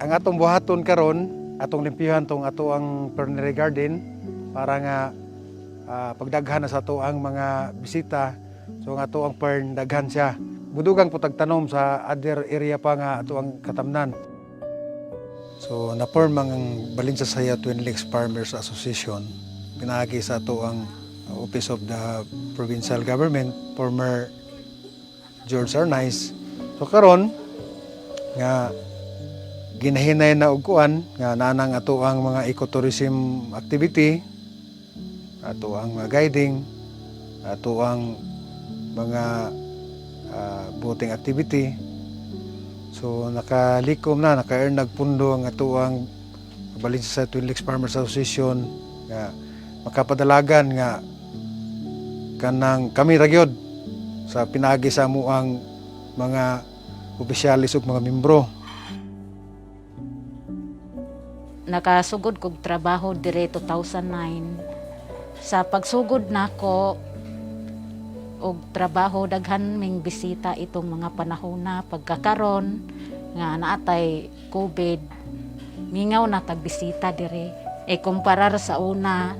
ang atong buhaton karon, atong limpihan tong ato ang Pernary Garden para nga pagdaghan na sa ato ang mga bisita. So ang ato ang fern daghan siya. Budugang putag tanom sa other area pa nga ato ang katamnan. So na-form ang Balinsasaya Twin Lakes Farmers Association. Pinagi sa ato ang Office of the Provincial Government, former George Arnaiz. So karon nga ginahinay na og kuan nga nanang ato ang mga ecotourism activity, ato ang mga guiding, ato ang mga boating activity. So nakalikom na, naka-earn nagpundo ang ato ang Balinsasaya Twin Lakes Farmers Association nga makapadalagan nga kanang kami ragyod sa pinagi sa amuang mga opisyalis ug mga membro. Nakasugod kog trabaho dire 2009. Sa pagsugod nako og trabaho daghan ming bisita itong mga panahon na pagkakaron nga naatay COVID, mingaw na tagbisita dire. Kumparar sa una,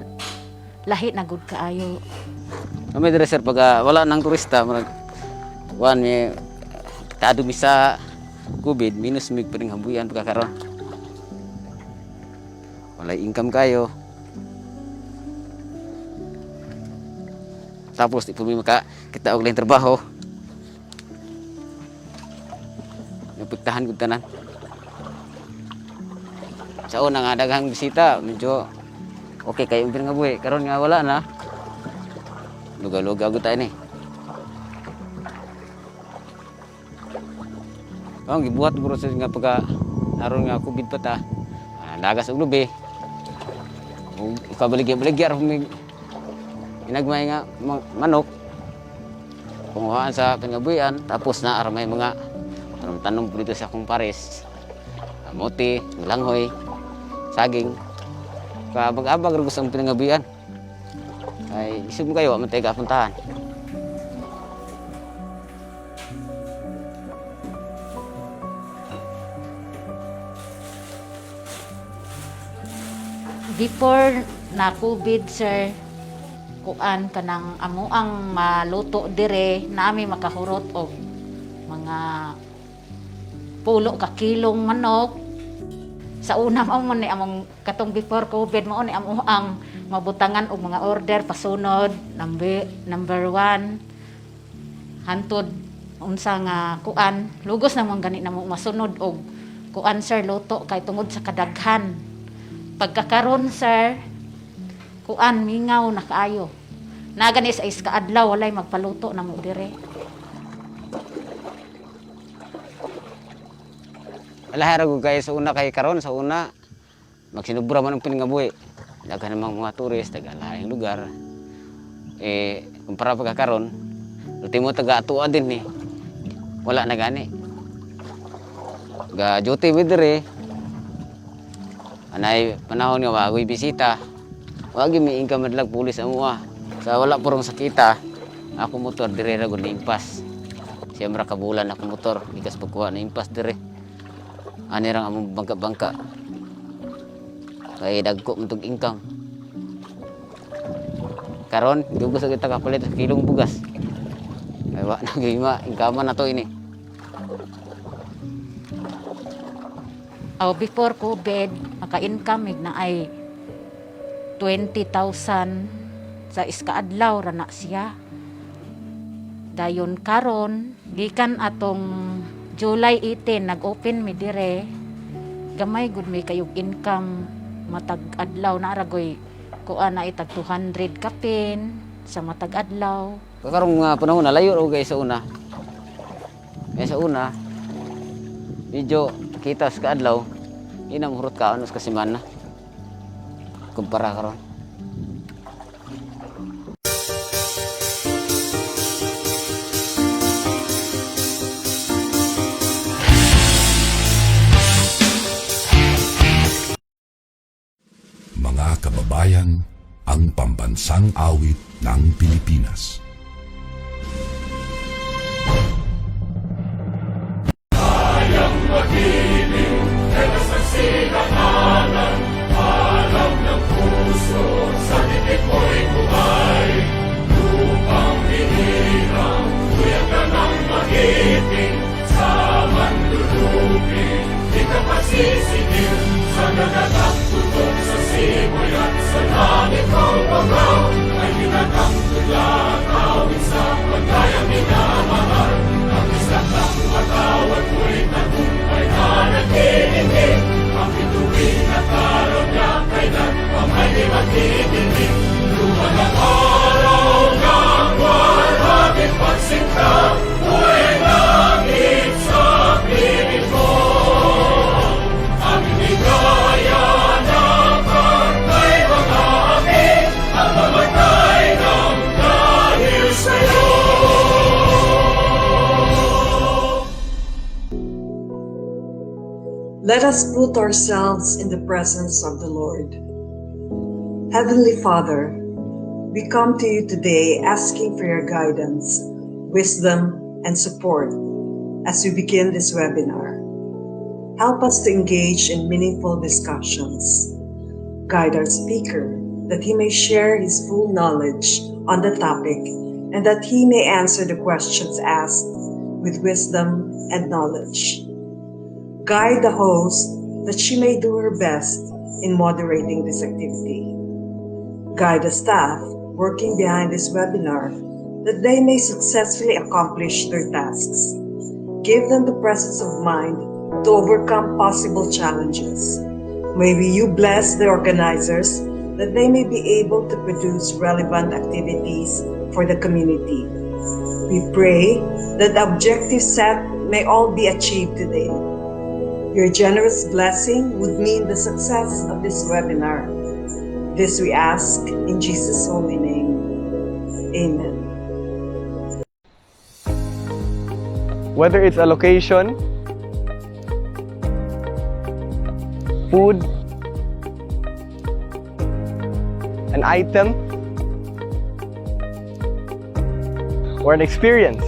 lahi na gud kaayo. Kami dire sir pag wala nang turista marag wan mi kadumi sa COVID minus mig pring hambuyan pagkakaron. Wala income kayo. Tapos di pumi maka kita og lain trabaho. Napigtahan gud tanan. Sa una nga daghang bisita, medyo okay kayo nga buhi. Karon nga wala na. Luga-luga gud ta ini. Ang gibuhat guro sa nga pagka aron nga COVID pa ta. Dagas og lubi. Ug kabaligya-baligya ra mig inagmay nga manok. Kunguhaan sa pingabuyan, tapos na aramay mga tanong dito sa akong pares. Kamote, langhoy, saging. Kabag-abag ro sa pingabuyan. Ay isip mo kayo matay kapuntahan. Before na COVID, sir, kuan kanang amo ang maluto dire nami makahurot og mga pulo ka kilong manok. Sa una mao man ni among katong before COVID mao ni amo ang mabutangan og mga order pasunod number 1 hantod unsa nga kuan lugos na mo gani na mo masunod og kuan sir luto kay tungod sa kadaghan. Pagkakaron sir, kuan mingaw na kaayo. Nagani sa iska adlaw walay magpaluto na mo dire. Alahara gud kay sa una kay karon sa una magsinubra man ang piningabuhi. Daghan namang mga turist taga laing lugar. Kumpara pagkakaron, ultimo taga atuwa din ni. Wala na gani. Ga duty with dire. Anay panahon nga wagoy bisita. Wagi mi income madlag pulis amuha. Sa wala purong sakita, ako motor dire ra gud impas. Siyempre kabulan ako motor, ikas pagkuha na impas dire. Ani ra among bangka-bangka. Kay dagko mutog income. Karon, dugos sa kita kapalit sa kilong bugas. Ay wa na gima, income na to ini. Before COVID, maka-income na ay 20,000 sa iska adlaw ra na siya. Dayon karon, gikan atong July 18 nag-open mi dire. Gamay gud may kayog income matag adlaw na aragoy kuan na itag 200 kapin sa matag adlaw. Karong mga panahon na layo ro guys sa una. Sa una medyo kita sa adlaw inam hurot ka anos ka semana. Kumpara karon. Mga kababayan, ang pambansang awit ng Pilipinas. Hayang magiliw, Let us put ourselves in the presence of the Lord. Heavenly Father, we come to you today asking for your guidance, wisdom, and support as we begin this webinar. Help us to engage in meaningful discussions. Guide our speaker that he may share his full knowledge on the topic and that he may answer the questions asked with wisdom and knowledge. Guide the host that she may do her best in moderating this activity. Guide the staff working behind this webinar that they may successfully accomplish their tasks. Give them the presence of mind to overcome possible challenges. May you bless the organizers that they may be able to produce relevant activities for the community. We pray that the objectives set may all be achieved today. Your generous blessing would mean the success of this webinar. This we ask in Jesus' holy name. Amen. Whether it's a location, food, an item, or an experience.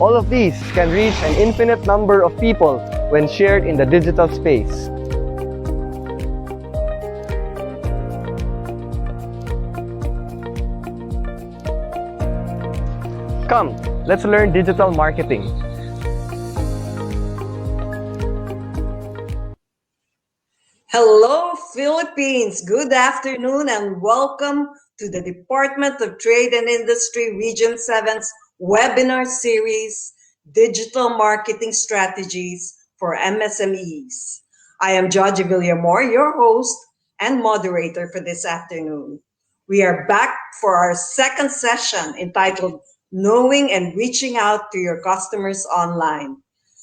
All of these can reach an infinite number of people when shared in the digital space. Come, let's learn digital marketing. Hello, Philippines. Good afternoon and welcome to the Department of Trade and Industry Region 7's webinar series, Digital Marketing Strategies for MSMEs. I am Georgie Villamor, your host and moderator for this afternoon. We are back for our second session entitled Knowing and Reaching Out to Your Customers Online.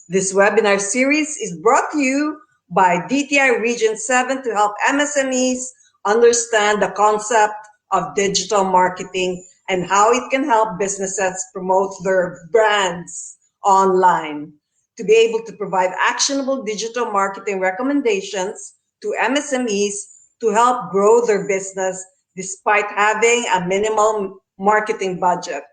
This webinar series is brought to you by DTI Region 7 to help MSMEs understand the concept of digital marketing and how it can help businesses promote their brands online. To be able to provide actionable digital marketing recommendations to MSMEs to help grow their business despite having a minimal marketing budget,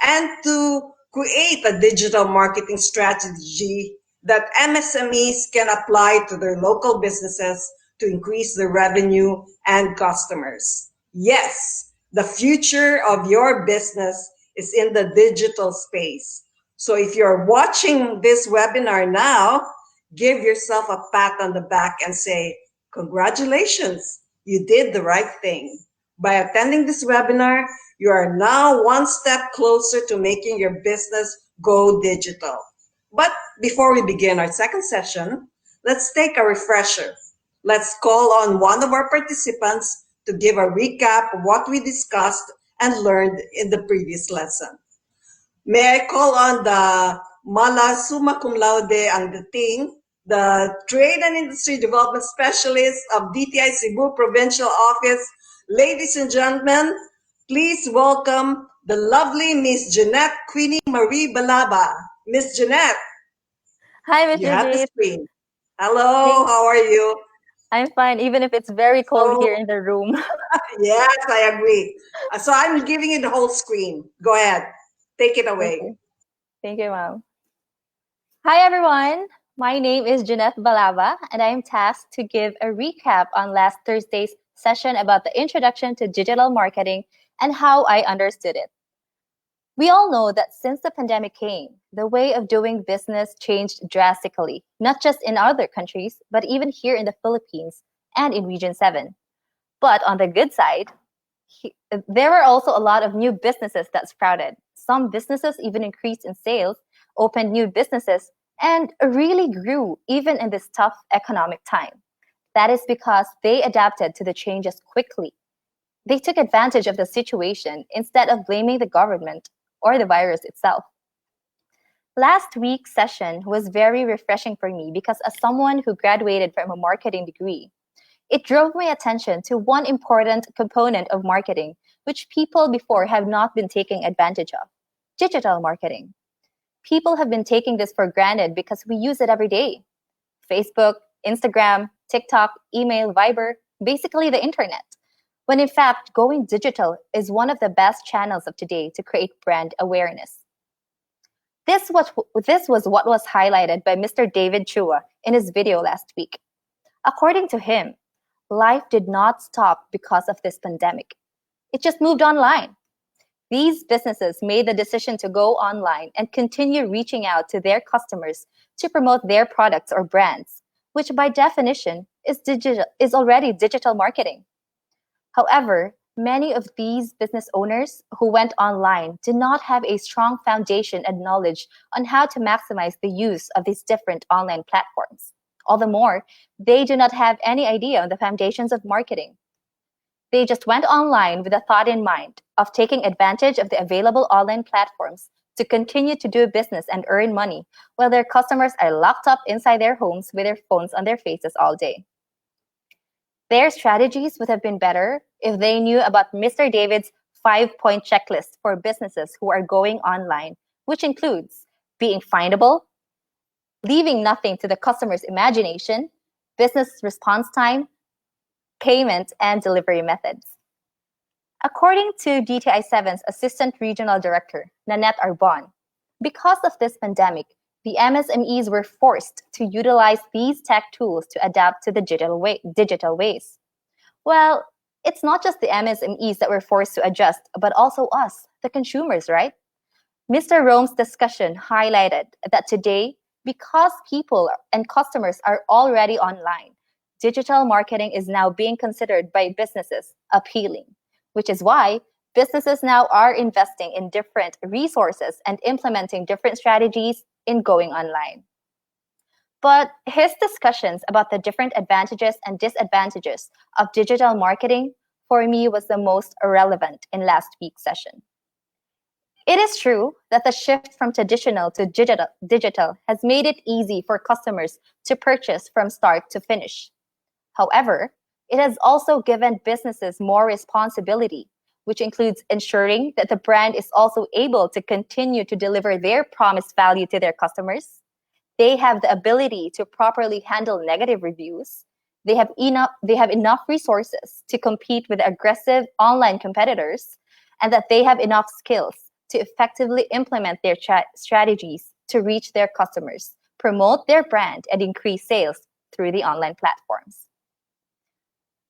and to create a digital marketing strategy that MSMEs can apply to their local businesses to increase their revenue and customers. Yes, the future of your business is in the digital space. So if you're watching this webinar now, give yourself a pat on the back and say, congratulations, you did the right thing. By attending this webinar, you are now one step closer to making your business go digital. But before we begin our second session, let's take a refresher. Let's call on one of our participants to give a recap of what we discussed and learned in the previous lesson. May I call on the Mala Summa Cum Laude Angdating, the Trade and Industry Development Specialist of DTI Cebu Provincial Office. Ladies and gentlemen, please welcome the lovely Miss Jeanette Queenie Marie Balaba. Miss Jeanette, Hi, Miss you have the Judith. screen. Hello, how are you? I'm fine, even if it's very cold So- here in the room. Yes, I agree. So I'm giving you the whole screen. Go ahead. Take it away. Okay. Thank you, ma'am. Hi, everyone. My name is Jeanette Balava, and I am tasked to give a recap on last Thursday's session about the introduction to digital marketing and how I understood it. We all know that since the pandemic came, the way of doing business changed drastically, not just in other countries, but even here in the Philippines and in Region 7. But on the good side, there were also a lot of new businesses that sprouted. Some businesses even increased in sales, opened new businesses, and really grew even in this tough economic time. That is because they adapted to the changes quickly. They took advantage of the situation instead of blaming the government or the virus itself. Last week's session was very refreshing for me because as someone who graduated from a marketing degree, it drove my attention to one important component of marketing, which people before have not been taking advantage of: digital marketing. People have been taking this for granted because we use it every day. Facebook, Instagram, TikTok, email, Viber, basically the internet. When in fact, going digital is one of the best channels of today to create brand awareness. This was what was highlighted by Mr. David Chua in his video last week. According to him, life did not stop because of this pandemic. It just moved online. These businesses made the decision to go online and continue reaching out to their customers to promote their products or brands, which by definition is already digital marketing. However, many of these business owners who went online did not have a strong foundation and knowledge on how to maximize the use of these different online platforms. All the more, they do not have any idea on the foundations of marketing. They just went online with a thought in mind of taking advantage of the available online platforms to continue to do business and earn money while their customers are locked up inside their homes with their phones on their faces all day. Their strategies would have been better if they knew about Mr. David's 5-point checklist for businesses who are going online, which includes being findable, leaving nothing to the customer's imagination, business response time, payment, and delivery methods. According to DTI7's Assistant Regional Director, Nanette Arbon, because of this pandemic, the MSMEs were forced to utilize these tech tools to adapt to the digital ways. Well, it's not just the MSMEs that were forced to adjust, but also us, the consumers, right? Mr. Rome's discussion highlighted that today, because people and customers are already online, digital marketing is now being considered by businesses appealing, which is why businesses now are investing in different resources and implementing different strategies in going online. But his discussions about the different advantages and disadvantages of digital marketing, for me, was the most relevant in last week's session. It is true that the shift from traditional to digital has made it easy for customers to purchase from start to finish. However, it has also given businesses more responsibility, which includes ensuring that the brand is also able to continue to deliver their promised value to their customers. They have the ability to properly handle negative reviews. They have enough resources to compete with aggressive online competitors, and that they have enough skills to effectively implement their strategies to reach their customers, promote their brand, and increase sales through the online platforms.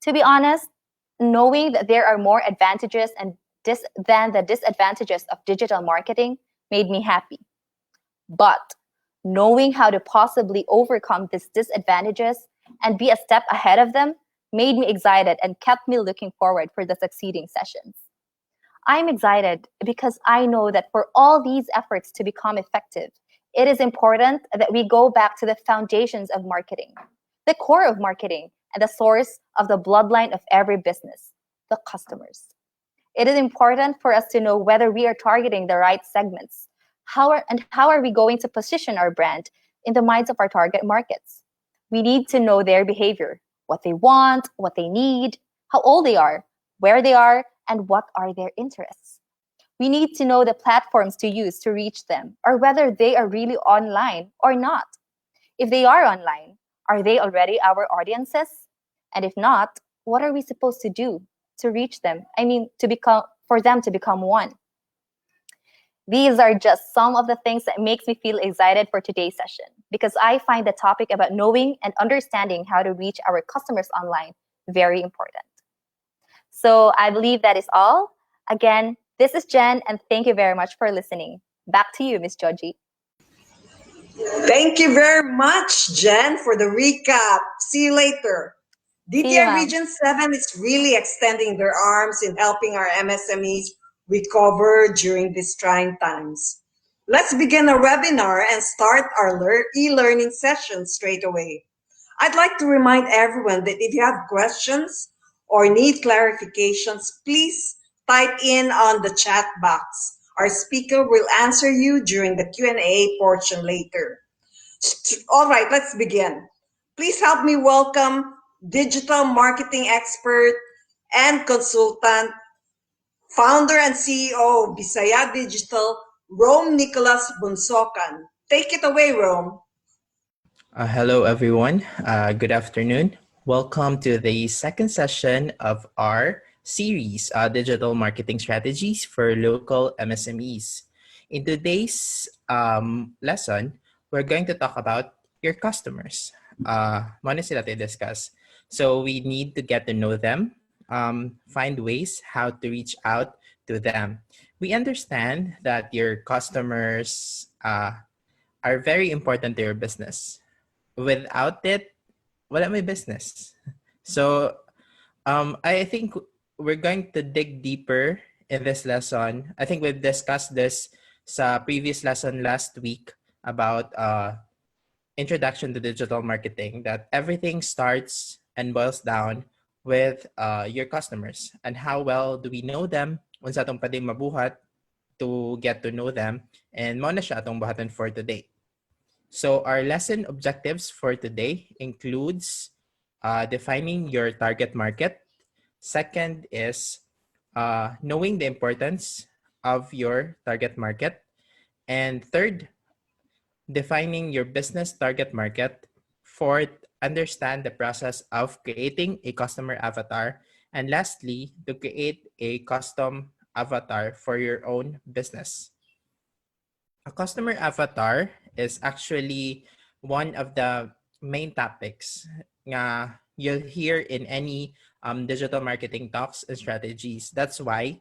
To be honest, knowing that there are more advantages than the disadvantages of digital marketing made me happy. But knowing how to possibly overcome these disadvantages and be a step ahead of them made me excited and kept me looking forward for the succeeding sessions. I'm excited because I know that for all these efforts to become effective, it is important that we go back to the foundations of marketing, the core of marketing, and the source of the bloodline of every business, the customers. It is important for us to know whether we are targeting the right segments. How are we going to position our brand in the minds of our target markets? We need to know their behavior, what they want, what they need, how old they are, where they are, and what are their interests. We need to know the platforms to use to reach them, or whether they are really online or not. If they are online, are they already our audiences? And if not, what are we supposed to do to reach them? For them to become one. These are just some of the things that makes me feel excited for today's session, because I find the topic about knowing and understanding how to reach our customers online very important. So I believe that is all. Again, this is Jen, and thank you very much for listening. Back to you, Ms. Georgie. Thank you very much, Jen, for the recap. See you later. See you, DTI ma'am. Region 7 is really extending their arms in helping our MSMEs recover during these trying times. Let's begin our webinar and start our e-learning session straight away. I'd like to remind everyone that if you have questions or need clarifications, please type in on the chat box. Our speaker will answer you during the Q&A portion later. All right, let's begin. Please help me welcome digital marketing expert and consultant, founder and CEO of Bisaya Digital, Rome Nicholas Bunsokan. Take it away, Rome. Hello, everyone. Good afternoon. Welcome to the second session of our series, Digital Marketing Strategies for Local MSMEs. In today's lesson, we're going to talk about your customers. Muna sila tayo discuss. So we need to get to know them, find ways how to reach out to them. We understand that your customers are very important to your business. Without it, wala may business. So I think we're going to dig deeper in this lesson. I think we've discussed this sa previous lesson last week about introduction to digital marketing, that everything starts and boils down with your customers and how well do we know them, unsa atong pwedeng mabuhat to get to know them, and mao na siya atong buhaton for today. So our lesson objectives for today includes defining your target market. Second is knowing the importance of your target market. And third, defining your business target market. Fourth, understand the process of creating a customer avatar. And lastly, to create a custom avatar for your own business. A customer avatar is actually one of the main topics nga you'll hear in any digital marketing talks and strategies. That's why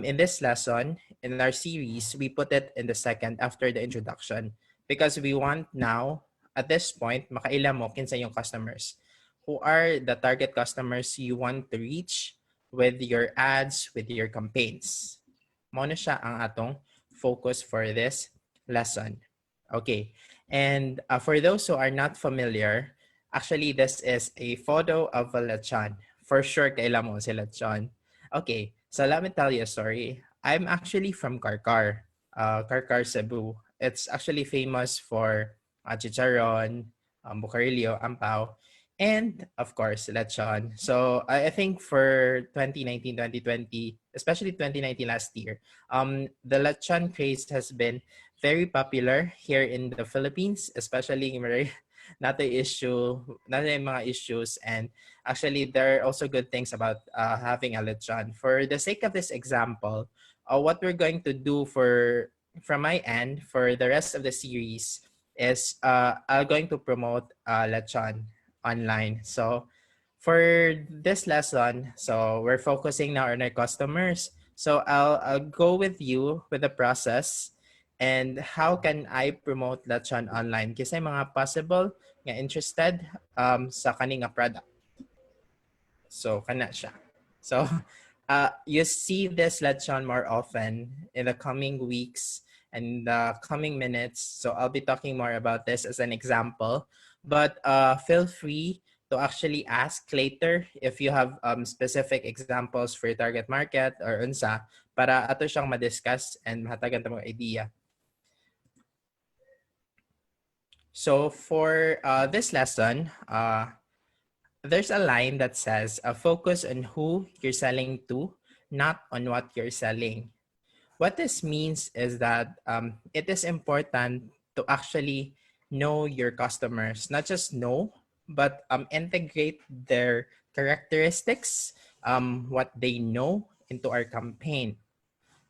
in this lesson, in our series, we put it in the second after the introduction, because we want now, at this point, makailam mo kinsa yung customers. Who are the target customers you want to reach with your ads, with your campaigns. Mao na siya ang atong focus for this lesson. Okay, and for those who are not familiar, actually this is a photo of a lechon. For sure, kailan mo si lechon. Okay, so let me tell you a story. I'm actually from Karkar, Karkar, Cebu. It's actually famous for chicharon, bucarillo, ampaw, and of course, lechon. So I think for 2019, 2020, especially 2019 last year, the lechon craze has been very popular here in the Philippines, especially not mga issues, and actually there are also good things about having a lechon. For the sake of this example, what we're going to do from my end for the rest of the series is I'm going to promote lechon online. So for this lesson, so we're focusing now on our customers. So I'll go with you with the process and how can I promote lechon online. Kasi mga possible nga interested sa kaning product. So kana siya. So you see this lechon more often in the coming weeks and the coming minutes. So I'll be talking more about this as an example. But feel free to actually ask later if you have specific examples for your target market or unsa para ato siyang ma-discuss and mahatagan ta mga idea. So for this lesson, there's a line that says, focus on who you're selling to, not on what you're selling. What this means is that it is important to actually know your customers, not just know, but integrate their characteristics, what they know into our campaign.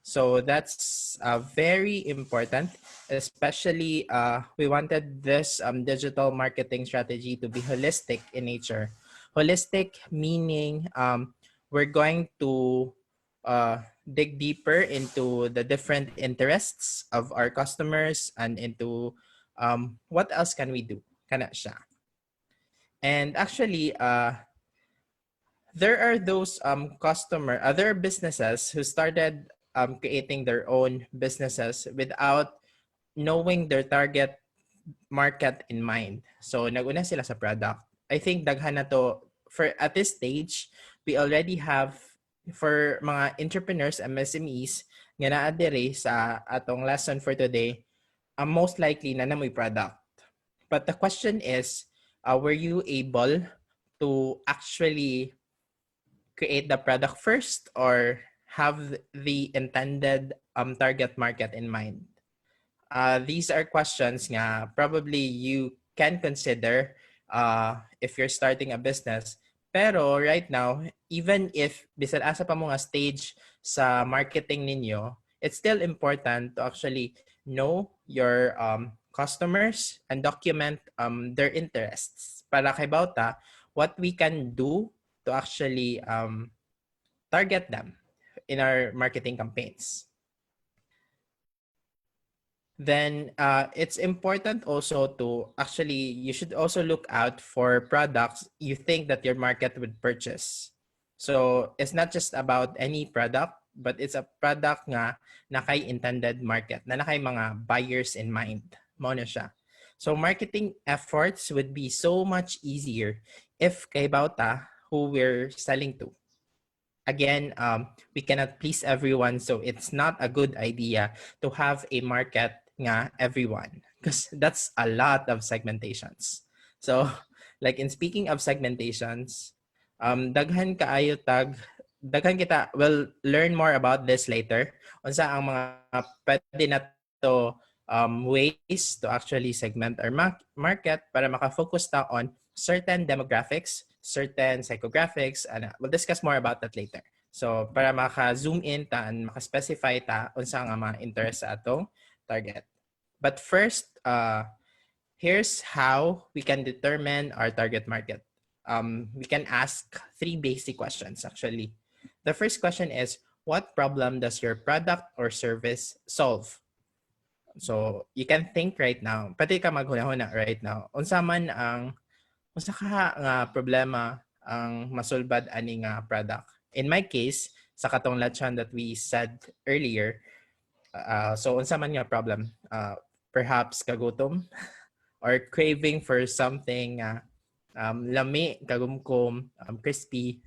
So that's very important, especially we wanted this digital marketing strategy to be holistic in nature. Holistic meaning we're going to dig deeper into the different interests of our customers and into what else can we do, kana siya. And actually, there are those other businesses who started creating their own businesses without knowing their target market in mind. So naguna sila sa product. I think daghan na to for at this stage, we already have for mga entrepreneurs and MSMEs nga naa diri sa atong lesson for today, most likely na namoy product. But the question is, were you able to actually create the product first, or have the intended target market in mind? These are questions nga probably you can consider if you're starting a business. Pero right now, even if bisan asa pa mo nga stage sa marketing ninyo, it's still important to actually know your customers and document their interests. Para kay bauta, what we can do to actually target them in our marketing campaigns. Then it's important also to actually, you should also look out for products you think that your market would purchase. So it's not just about any product, but it's a product nga na kay intended market, na kay mga buyers in mind. Mo na siya. So marketing efforts would be so much easier if kay bauta who we're selling to. Again, we cannot please everyone, so it's not a good idea to have a market nga everyone, because that's a lot of segmentations. So, like in speaking of segmentations, daghan kaayo tag, daghan kita, we'll learn more about this later. Unsa ang mga pwede na to ways to actually segment our market para makafocus ta on certain demographics, certain psychographics, and we'll discuss more about that later. So, para maka-zoom in ta and maka-specify ta unsa nga mga interest sa atong target. But first, here's how we can determine our target market. We can ask 3 basic questions, actually. The first question is, what problem does your product or service solve? So, you can think right now, pati ka maghuna-huna right now, unsa ka nga problema ang masulbad ani nga product. In my case, sa katong lechon that we said earlier, so unsa man nga problem, perhaps kagutom or craving for something lami, kagumkum, crispy.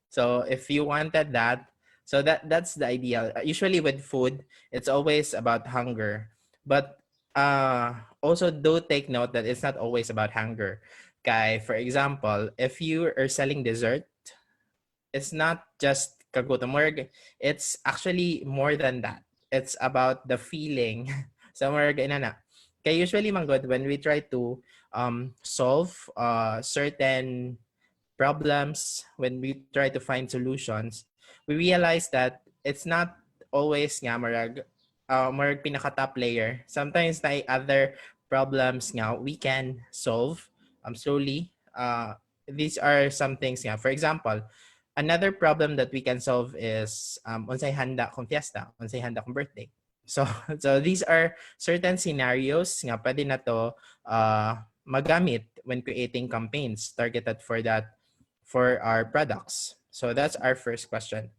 So if you wanted that, so that's the ideal. Usually with food, it's always about hunger, but also do take note that it's not always about hunger. Kay, for example, if you are selling dessert, it's not just kagutom, it's actually more than that. It's about the feeling. So kaya usually manggod when we try to solve certain problems, when we try to find solutions, we realize that it's not always nga marag pinaka-top layer. Sometimes na other problems nga we can solve slowly. These are some things nga. For example, another problem that we can solve is unsay handa kung fiesta, unsay handa kung birthday. So these are certain scenarios nga pwede na to magamit when creating campaigns targeted for that, for our products. So that's our first question.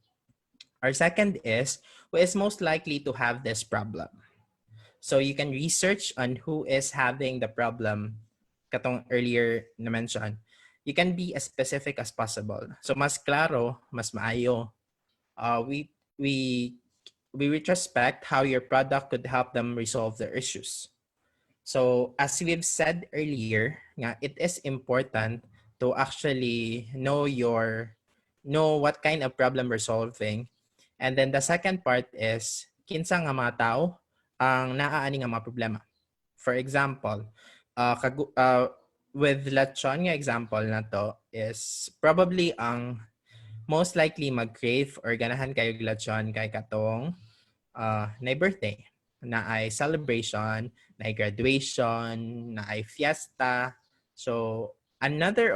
Our second is, who is most likely to have this problem? So you can research on who is having the problem, katong earlier na mention. You can be as specific as possible. So mas klaro, mas maayo. We retrospect how your product could help them resolve their issues. So as we've said earlier, nga, it is important to actually know what kind of problem we're solving. And then the second part is, kinsa nga mga tao ang naaani nga mga problema. For example, with lechon nga example na to is probably ang most likely mag-crave or ganahan kayo lechon kay katong na birthday, na ay celebration, na ay graduation, na ay fiesta. So another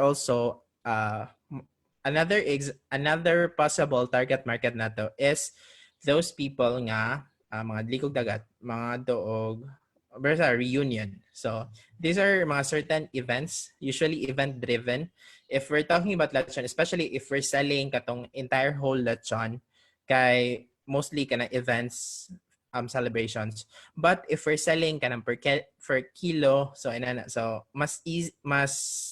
possible target market na to is those people nga mga likog dagat, mga doog, there's a reunion. So these are mga certain events, usually event driven. If we're talking about lechon, especially if we're selling katong entire whole lechon, kay mostly kana events, celebrations. But if we're selling kanang per kilo, so mas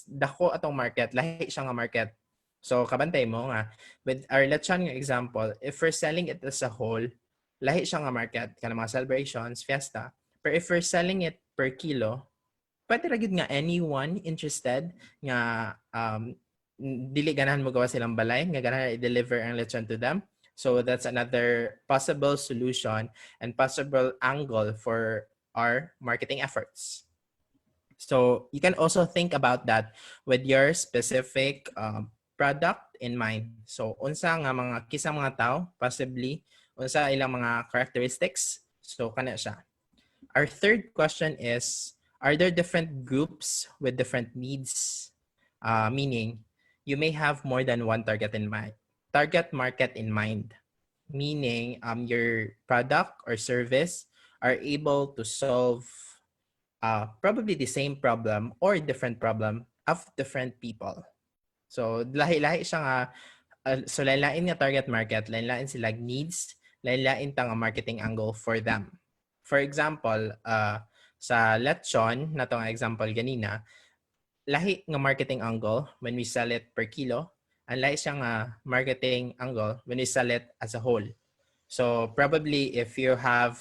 dako atong market, lahi siya nga market. So kabantay mo nga with our lechon nga example, if we're selling it as a whole, lahi siya nga market kanang mga celebrations, fiesta. But if we're selling it per kilo, pwede ra gyud nga anyone interested nga dili ganahan mo gawa silang balay, nga ganahan i-deliver ang lechon to them. So that's another possible solution and possible angle for our marketing efforts. So you can also think about that with your specific product in mind. So unsa nga mga kisang mga tao, possibly unsa ilang mga characteristics. So kana siya. Our third question is, are there different groups with different needs? Meaning, you may have more than one target in mind. Target market in mind. Meaning, your product or service are able to solve probably the same problem or different problem of different people. So, lahi-lahi siya nga, so lain-lain nga target market, lain-lain sila needs, lain-lain ta nga marketing angle for them. For example, sa lechon, na to nga example ganina, lahi nga marketing angle when we sell it per kilo, ang lahi siya nga marketing angle when we sell it as a whole. So probably if you have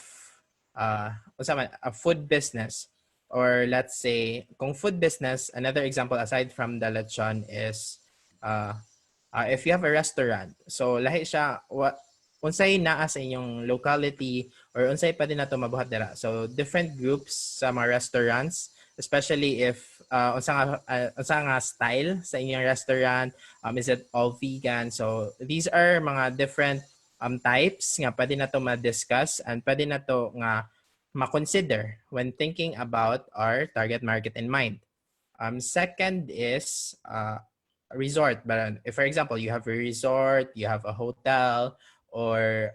a food business, or let's say kung food business, another example aside from the lechon is if you have a restaurant. So lahi siya unsay naa sa inyong locality or unsay pa din nato mabuhat dira. So different groups sa mga restaurants, especially if unsa nga style sa inyong restaurant, is it all vegan? So these are mga different types nga pwede nato ma-discuss and pwede nato nga ma-consider when thinking about our target market in mind. Second is resort. But if, for example, you have a resort, you have a hotel, or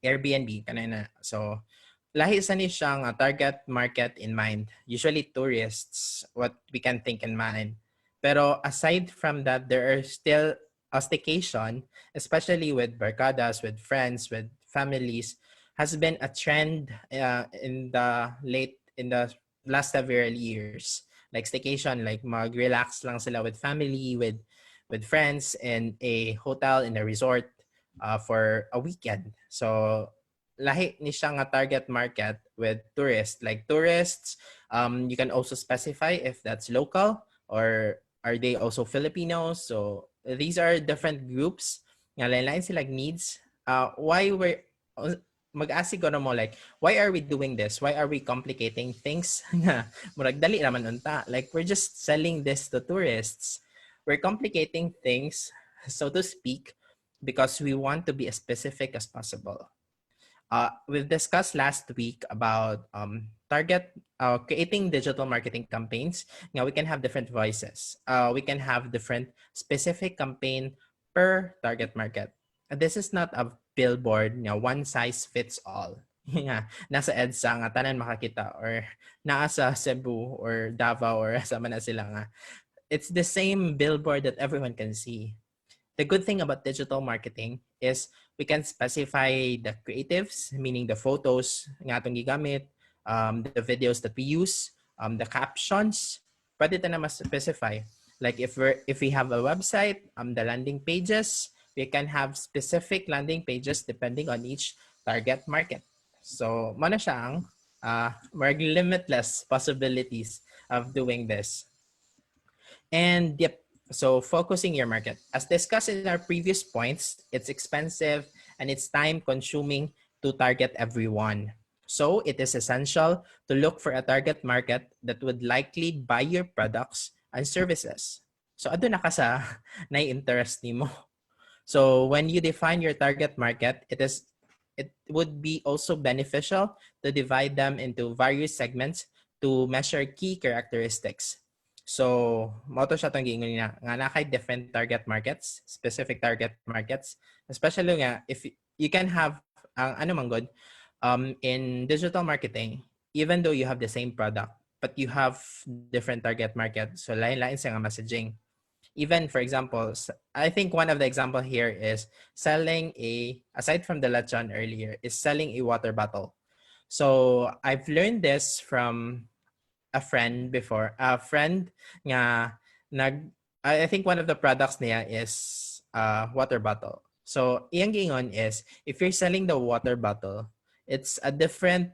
Airbnb, kanina. So, lahi sa ni siyang target market in mind. Usually tourists, what we can think in mind. Pero aside from that, there are still a staycation, especially with barkadas, with friends, with families, has been a trend in the last several years. Like staycation, like mag-relax lang sila with family, with friends in a hotel, in a resort for a weekend. So lahi ni siya nga target market with tourists. Like tourists, you can also specify if that's local or are they also Filipinos. So these are different groups nga lain-lain sila needs. Why we're mag-ask ko na mo like, why are we doing this? Why are we complicating things? Murag dali naman unta. Like, we're just selling this to tourists. We're complicating things, so to speak, because we want to be as specific as possible. We've discussed last week about creating digital marketing campaigns. Now, we can have different voices. We can have different specific campaign per target market. This is not a billboard, one size fits all. Nasa EDSA nga tanan makakita or nasa Cebu or Davao or sa man na sila nga. It's the same billboard that everyone can see. The good thing about digital marketing is we can specify the creatives, meaning the photos nga atong gigamit, the videos that we use, the captions, pwede ta na mas specify. Like if we have a website, the landing pages, we can have specific landing pages depending on each target market. So, mana siya ang limitless possibilities of doing this. And yep, so focusing your market. As discussed in our previous points, it's expensive and it's time consuming to target everyone. So, it is essential to look for a target market that would likely buy your products and services. So, adun na ka sa nai-interest nimo. So when you define your target market, it would be also beneficial to divide them into various segments to measure key characteristics. So, mo to siya tong giingon nga nakay different target markets, specific target markets, especially nga if you can have ano man good in digital marketing, even though you have the same product, but you have different target market. So lain-lain sa nga messaging. Even, for example, I think one of the example here is selling aside from the lechon earlier, is selling a water bottle. So I've learned this from a friend before. A friend nga, I think one of the products niya is water bottle. So iyang giingon is, if you're selling the water bottle, it's a different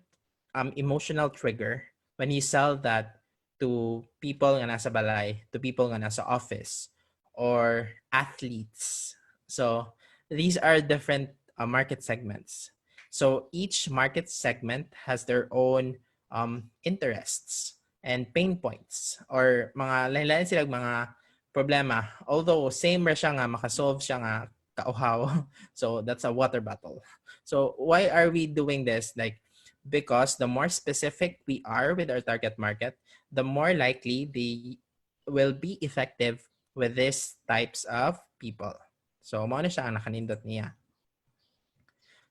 emotional trigger when you sell that to people nga nasa balay, to people nga nasa office, or athletes. So, these are different market segments. So each market segment has their own interests and pain points or mga lain-lain sila mga problema. Although same ra siya nga makasolve siya nga kauhaw. So that's a water bottle. So why are we doing this? Like, because the more specific we are with our target market, the more likely they will be effective with these types of people. So mo na siya ang nakanindot niya.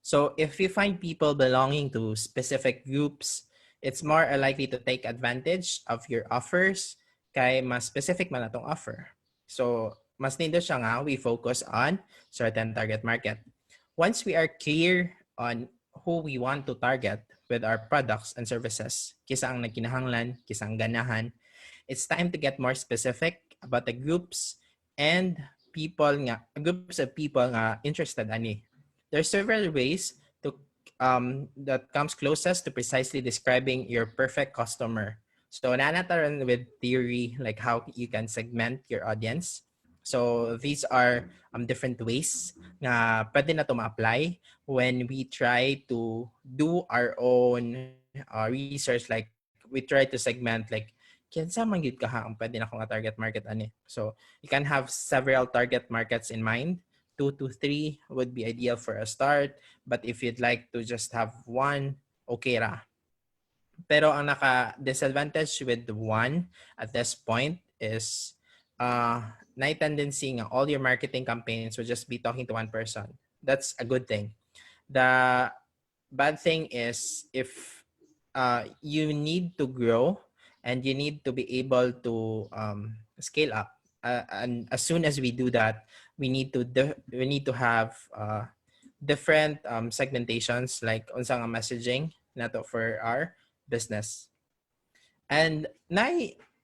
So if you find people belonging to specific groups, it's more likely to take advantage of your offers kay mas specific man atong offer. So mas nindot siya nga we focus on certain target market. Once we are clear on who we want to target with our products and services, kisa ang nagkinahanglan, kisa ang ganahan, it's time to get more specific about the groups and groups of people nga interested ani. There are several ways to that comes closest to precisely describing your perfect customer. So nanataran with theory like how you can segment your audience. So these are different ways na pwede na to ma-apply when we try to do our own research. Like we try to segment like kinsa man gyud ka ang pwede na ko nga target market ani. So you can have several target markets in mind. 2 to 3 would be ideal for a start, but if you'd like to just have one, okay ra. Pero ang naka-disadvantage with one at this point is na tendency nga all your marketing campaigns will just be talking to one person. That's a good thing. The bad thing is if you need to grow and you need to be able to scale up. And as soon as we do that, we need to have different segmentations like unsa nga messaging nato for our business. And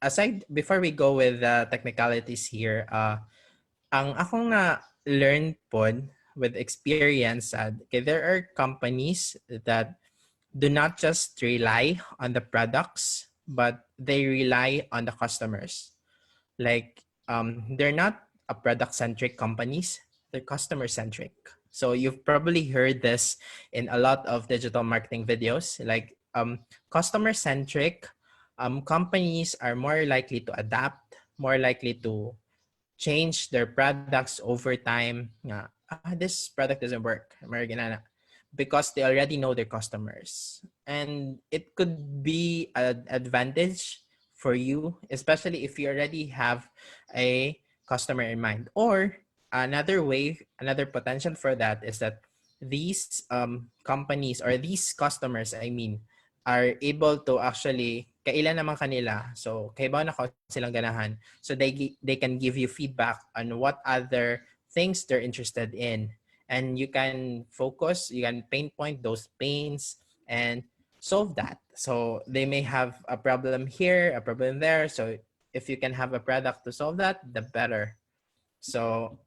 aside before we go with the technicalities here, ang ako nga learn pod with experience okay, there are companies that do not just rely on the products, but they rely on the customers. Like they're not a product-centric companies, they're customer-centric. So you've probably heard this in a lot of digital marketing videos. Like customer-centric companies are more likely to adapt, more likely to change their products over time. This product doesn't work. Because they already know their customers. And it could be an advantage for you, especially if you already have a customer in mind. Or another potential for that is that these companies or these customers, are able to actually, kailan naman kanila, so kaibaw na ko silang ganahan, so they can give you feedback on what other things they're interested in. And you can focus, you can pinpoint those pains and solve that. So they may have a problem here, a problem there. So if you can have a product to solve that, the better. So,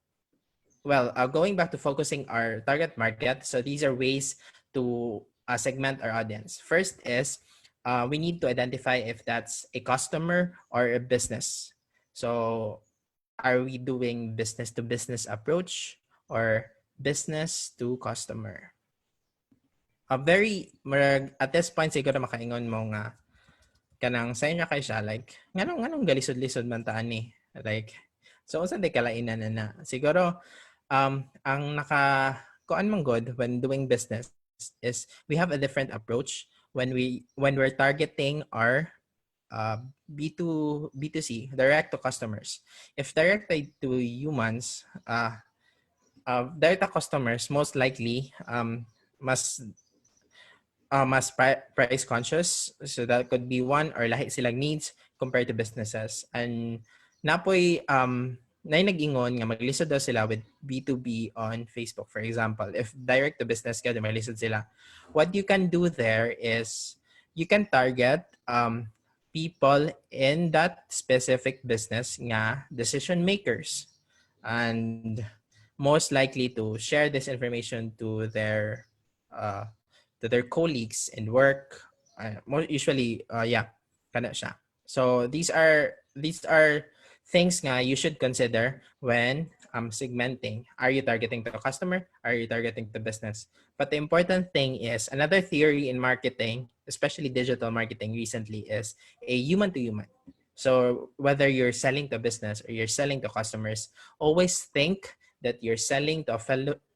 well, going back to focusing our target market. So these are ways to segment our audience. First is we need to identify if that's a customer or a business. So are we doing business to business approach or business to customer? At this point siguro makaingon mo nga kanang sa inyo kay siya like nganong galisod-lisod man taan ni like so unsa day kalainan na siguro ang kuan man god when doing business is we have a different approach when we're targeting our B2C, direct to customers. If directed to humans, direct to customers most likely mas price conscious, so that could be one or lahi silang needs compared to businesses. And napoy nag-ingon nga maglisod daw sila with B2B on Facebook, for example. If direct to business ka, maglisod sila. What you can do there is you can target people in that specific business nga decision makers and most likely to share this information to their colleagues in work. Usually kana siya. So these are things nga you should consider when segmenting. Are you targeting the customer? Are you targeting the business? But the important thing is, another theory in marketing, especially digital marketing recently, is a human to human. So whether you're selling to business or you're selling to customers, always think that you're selling to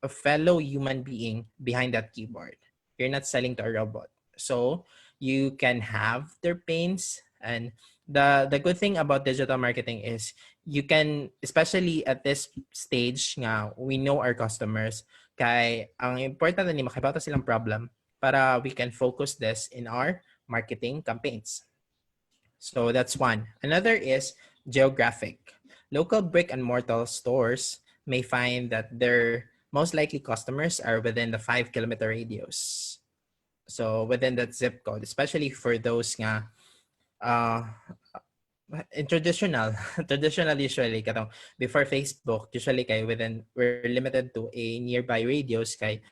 a fellow human being behind that keyboard. You're not selling to a robot. So you can have their pains. And the good thing about digital marketing is you can, especially at this stage nga, we know our customers, kay ang important ni makibata silang problem para we can focus this in our marketing campaigns. So that's one. Another is geographic. Local brick and mortar stores may find that their most likely customers are within the 5-kilometer radius. So within that zip code, especially for those nga in traditional usually katong before Facebook, usually kay we're limited to a nearby radius kay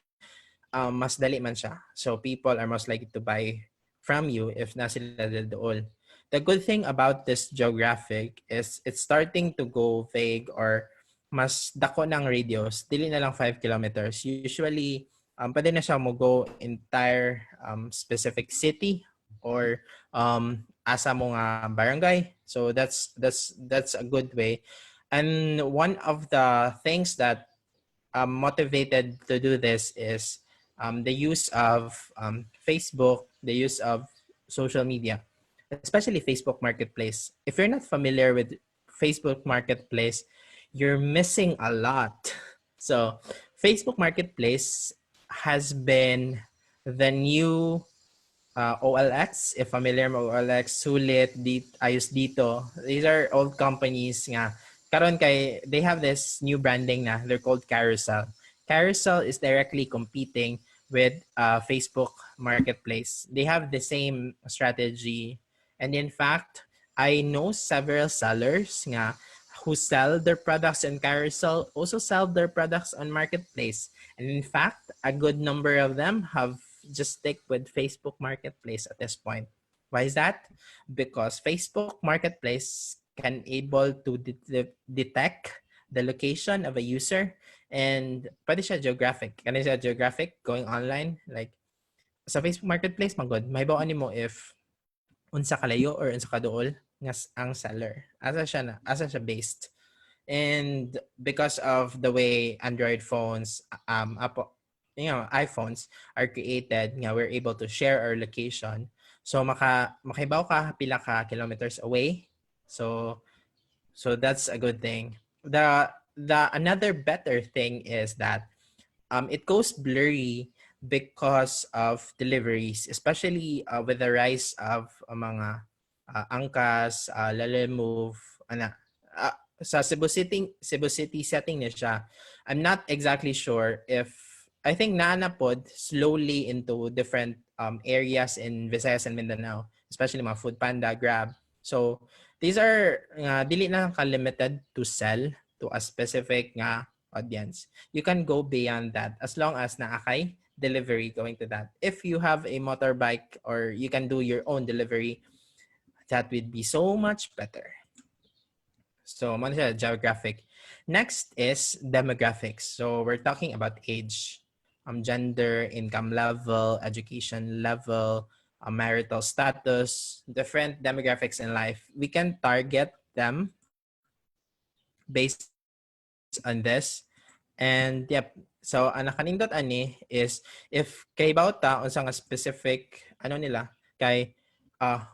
mas dali man siya. So people are most likely to buy from you if na sila dool. The good thing about this geographic is it's starting to go vague or mas dako ng radius, dili na lang 5 kilometers. Usually, pwede na siya mo go entire specific city or asa mo nga barangay. So that's a good way. And one of the things that motivated to do this is the use of Facebook, the use of social media, especially Facebook Marketplace. If you're not familiar with Facebook Marketplace, you're missing a lot. So Facebook Marketplace has been the new OLX. If familiar mo OLX, Sulit, Ayos Dito, these are old companies nga. Karon kay they have this new branding na. They're called Carousel. Carousel is directly competing with Facebook Marketplace. They have the same strategy. And in fact, I know several sellers nga who sell their products in Carousel also sell their products on Marketplace. And in fact, a good number of them have just stick with Facebook Marketplace at this point. Why is that? Because Facebook Marketplace can able to detect the location of a user and pwede siya geographic. Kani siya geographic going online. Like sa Facebook Marketplace, magod. May bawaan nimo if unsa kalayo or unsa kaduol nga ang seller. Asa siya based. And because of the way Android phones, iPhones are created, nga we're able to share our location. So makahibaw ka pila ka kilometers away. So that's a good thing. The another better thing is that it goes blurry because of deliveries, especially with the rise of mga angkas, lalemove, sa Cebu City setting niya siya. I'm not exactly sure if I think naanapod slowly into different areas in Visayas and Mindanao, especially mga Food Panda, Grab. So these are dili na ka-limited to sell to a specific audience. You can go beyond that as long as naakay delivery going to that. If you have a motorbike or you can do your own delivery, that would be so much better. So, man siya, geographic. Next is demographics. So, we're talking about age, gender, income level, education level, marital status, different demographics in life. We can target them based on this. And yep, so ang nakanindot ani is if kay bawta unsa nga specific nila kay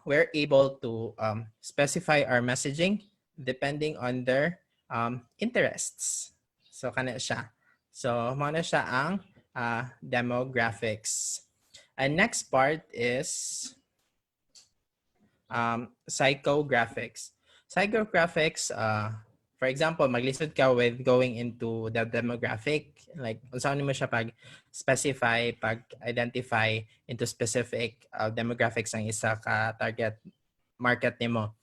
we're able to specify our messaging depending on their interests. So kana siya. So mao na siya ang demographics. And next part is psychographics. Psychographics, for example, maglisod ka with going into the demographic, like unsaon mo siya pag-specify, pag-identify into specific demographics ang isa ka target market nimo.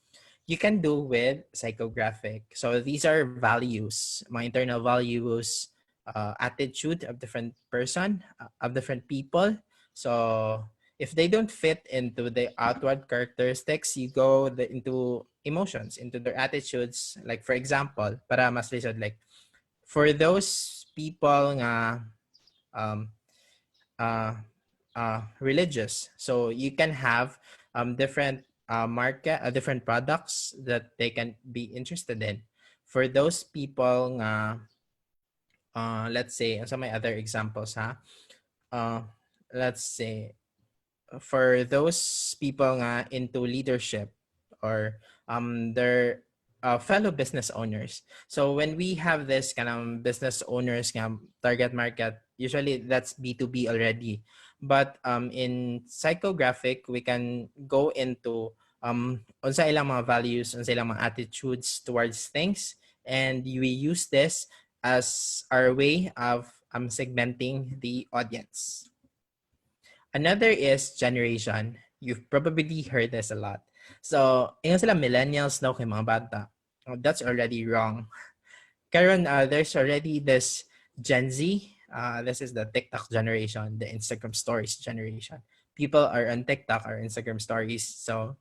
You can do with psychographic. So these are values, mga internal values, attitude of different person, of different people. So if they don't fit into the outward characteristics, you go into emotions, into their attitudes. Like for example, para mas lisod, like for those people nga um, religious, so you can have different different products that they can be interested in. For those people nga let's say, some may other examples ha. Let's say for those people nga into leadership or their fellow business owners. So when we have this kind of business owners nga target market, usually that's B2B already. But in psychographic, we can go into unsa ilang mga values, unsa ilang mga attitudes towards things, and we use this as our way of segmenting the audience. Another is generation. You've probably heard this a lot. So, ingon sila millennials daw kay mga bata. Oh, that's already wrong. Karon, there's already this Gen Z. This is the TikTok generation, the Instagram stories generation. People are on TikTok or Instagram stories. So,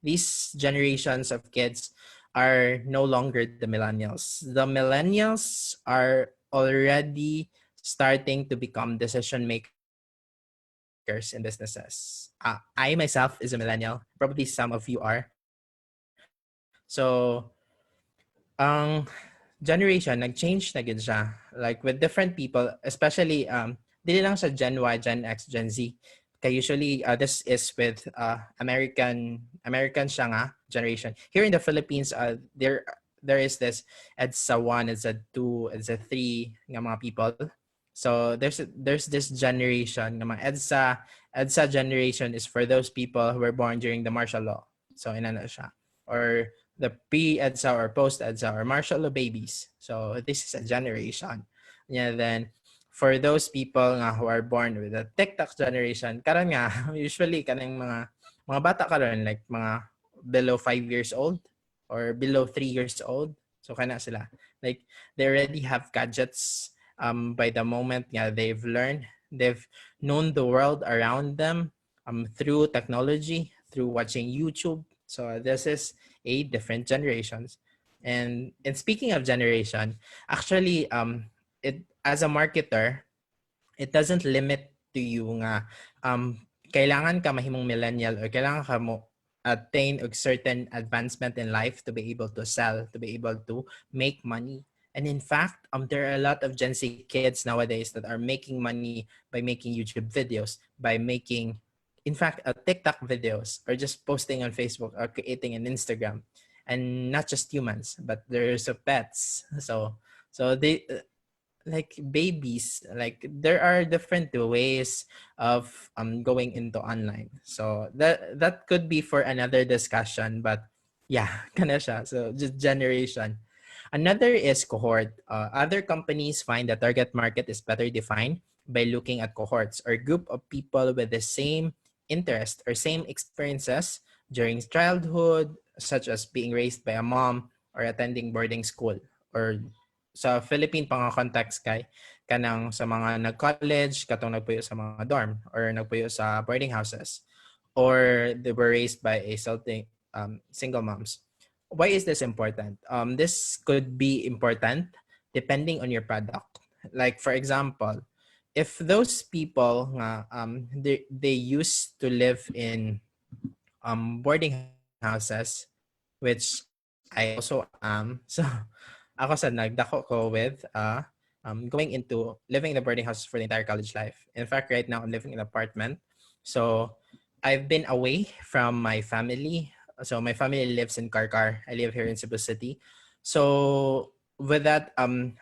these generations of kids are no longer the millennials. The millennials are already starting to become decision makers in businesses. I myself is a millennial. Probably some of you are. So, ang generation, nag-change na gid siya. Like with different people, especially, dili lang sa Gen Y, Gen X, Gen Z. Kaya usually, this is with American siya nga generation. Here in the Philippines, there is this EDSA 1, EDSA 2, EDSA 3 nga mga people. So there's this generation, mga EDSA generation is for those people who were born during the martial law. So inana siya. Or the pre-EDSA or post-EDSA or martial law babies. So this is a generation. Yeah, then for those people nga who are born with the TikTok generation, karon nga usually kanang mga bata karon like mga below 5 years old or below 3 years old. So kana sila. Like they already have gadgets. By the moment they've known the world around them through technology, through watching YouTube. So this is a different generations. And speaking of generation, actually, it as a marketer, it doesn't limit to you nga kailangan ka mahimong millennial or kailangan ka mo attain a certain advancement in life to be able to sell, to be able to make money. And in fact, there are a lot of Gen Z kids nowadays that are making money by making YouTube videos, by making, in fact, TikTok videos, or just posting on Facebook or creating an Instagram. And not just humans, but there's pets. So they, like babies, like there are different ways of going into online. So that could be for another discussion. But yeah, kana siya. So just generation. Another is cohort. Other companies find the target market is better defined by looking at cohorts or group of people with the same interest or same experiences during childhood, such as being raised by a mom or attending boarding school. Or sa Philippine pang context kay kanang sa mga nag-college, katong nagpuyo sa mga dorm or nagpuyo sa boarding houses, or they were raised by a single moms. Why is this important? This could be important depending on your product. Like for example, if those people they used to live in boarding houses, which I also am. So ako sa nagdako ko with going into living in the boarding house for the entire college life. In fact, right now I'm living in an apartment. So I've been away from my family. So my family lives in Karkar. I live here in Cebu City. So with that, ang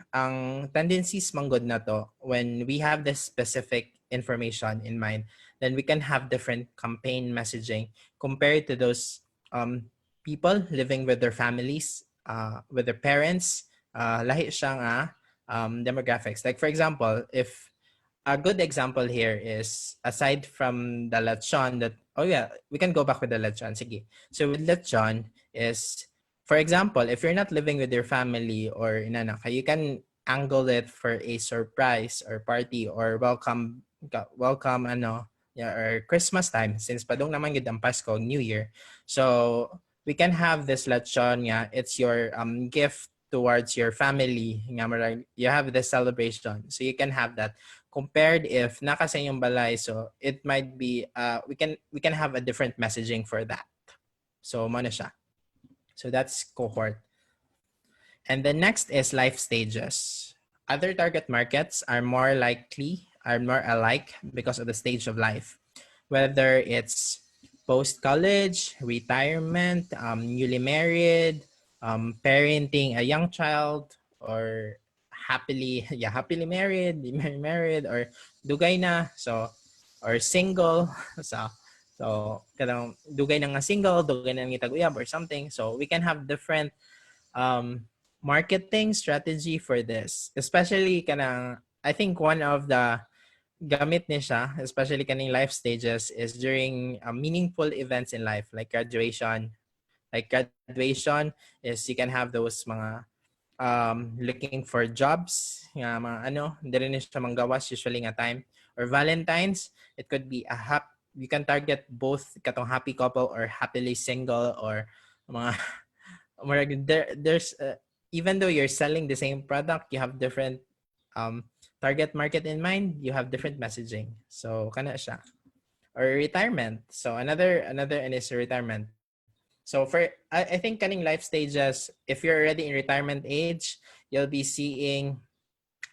tendencies manggod na to, when we have this specific information in mind, then we can have different campaign messaging compared to those people living with their families, with their parents. Lahi siya nga demographics. Like for example, if a good example here is, aside from the lechon that, oh yeah, we can go back with the lechon. Sige. So with lechon is, for example, if you're not living with your family or inana ka, you can angle it for a surprise or party or welcome yeah, or Christmas time, since padong naman gid ang Pasko, New Year. So we can have this lechon nga, it's your gift towards your family nga marag you have this celebration, so you can have that compared if naka sa inyong balay, so it might be we can have a different messaging for that. So mo na siya. So that's cohort. And the next is life stages. Other target markets are more alike because of the stage of life, whether it's post-college, retirement, newly married, parenting a young child, or happily married, or dugay na, so, or single, so kadang dugay na nga single, dugay na nga tag-uyab or something. So we can have different marketing strategy for this, especially kanang I think one of the gamit niya siya, especially kaning life stages, is during meaningful events in life like graduation. Like graduation is you can have those mga looking for jobs, nga mga hindi rin siya manggawas usually nga time. Or Valentine's, it could be you can target both katong happy couple or happily single, or mga there's even though you're selling the same product, you have different target market in mind, you have different messaging. So kana siya. Or retirement. So another and is retirement. So I think kaning life stages, if you're already in retirement age, you'll be seeing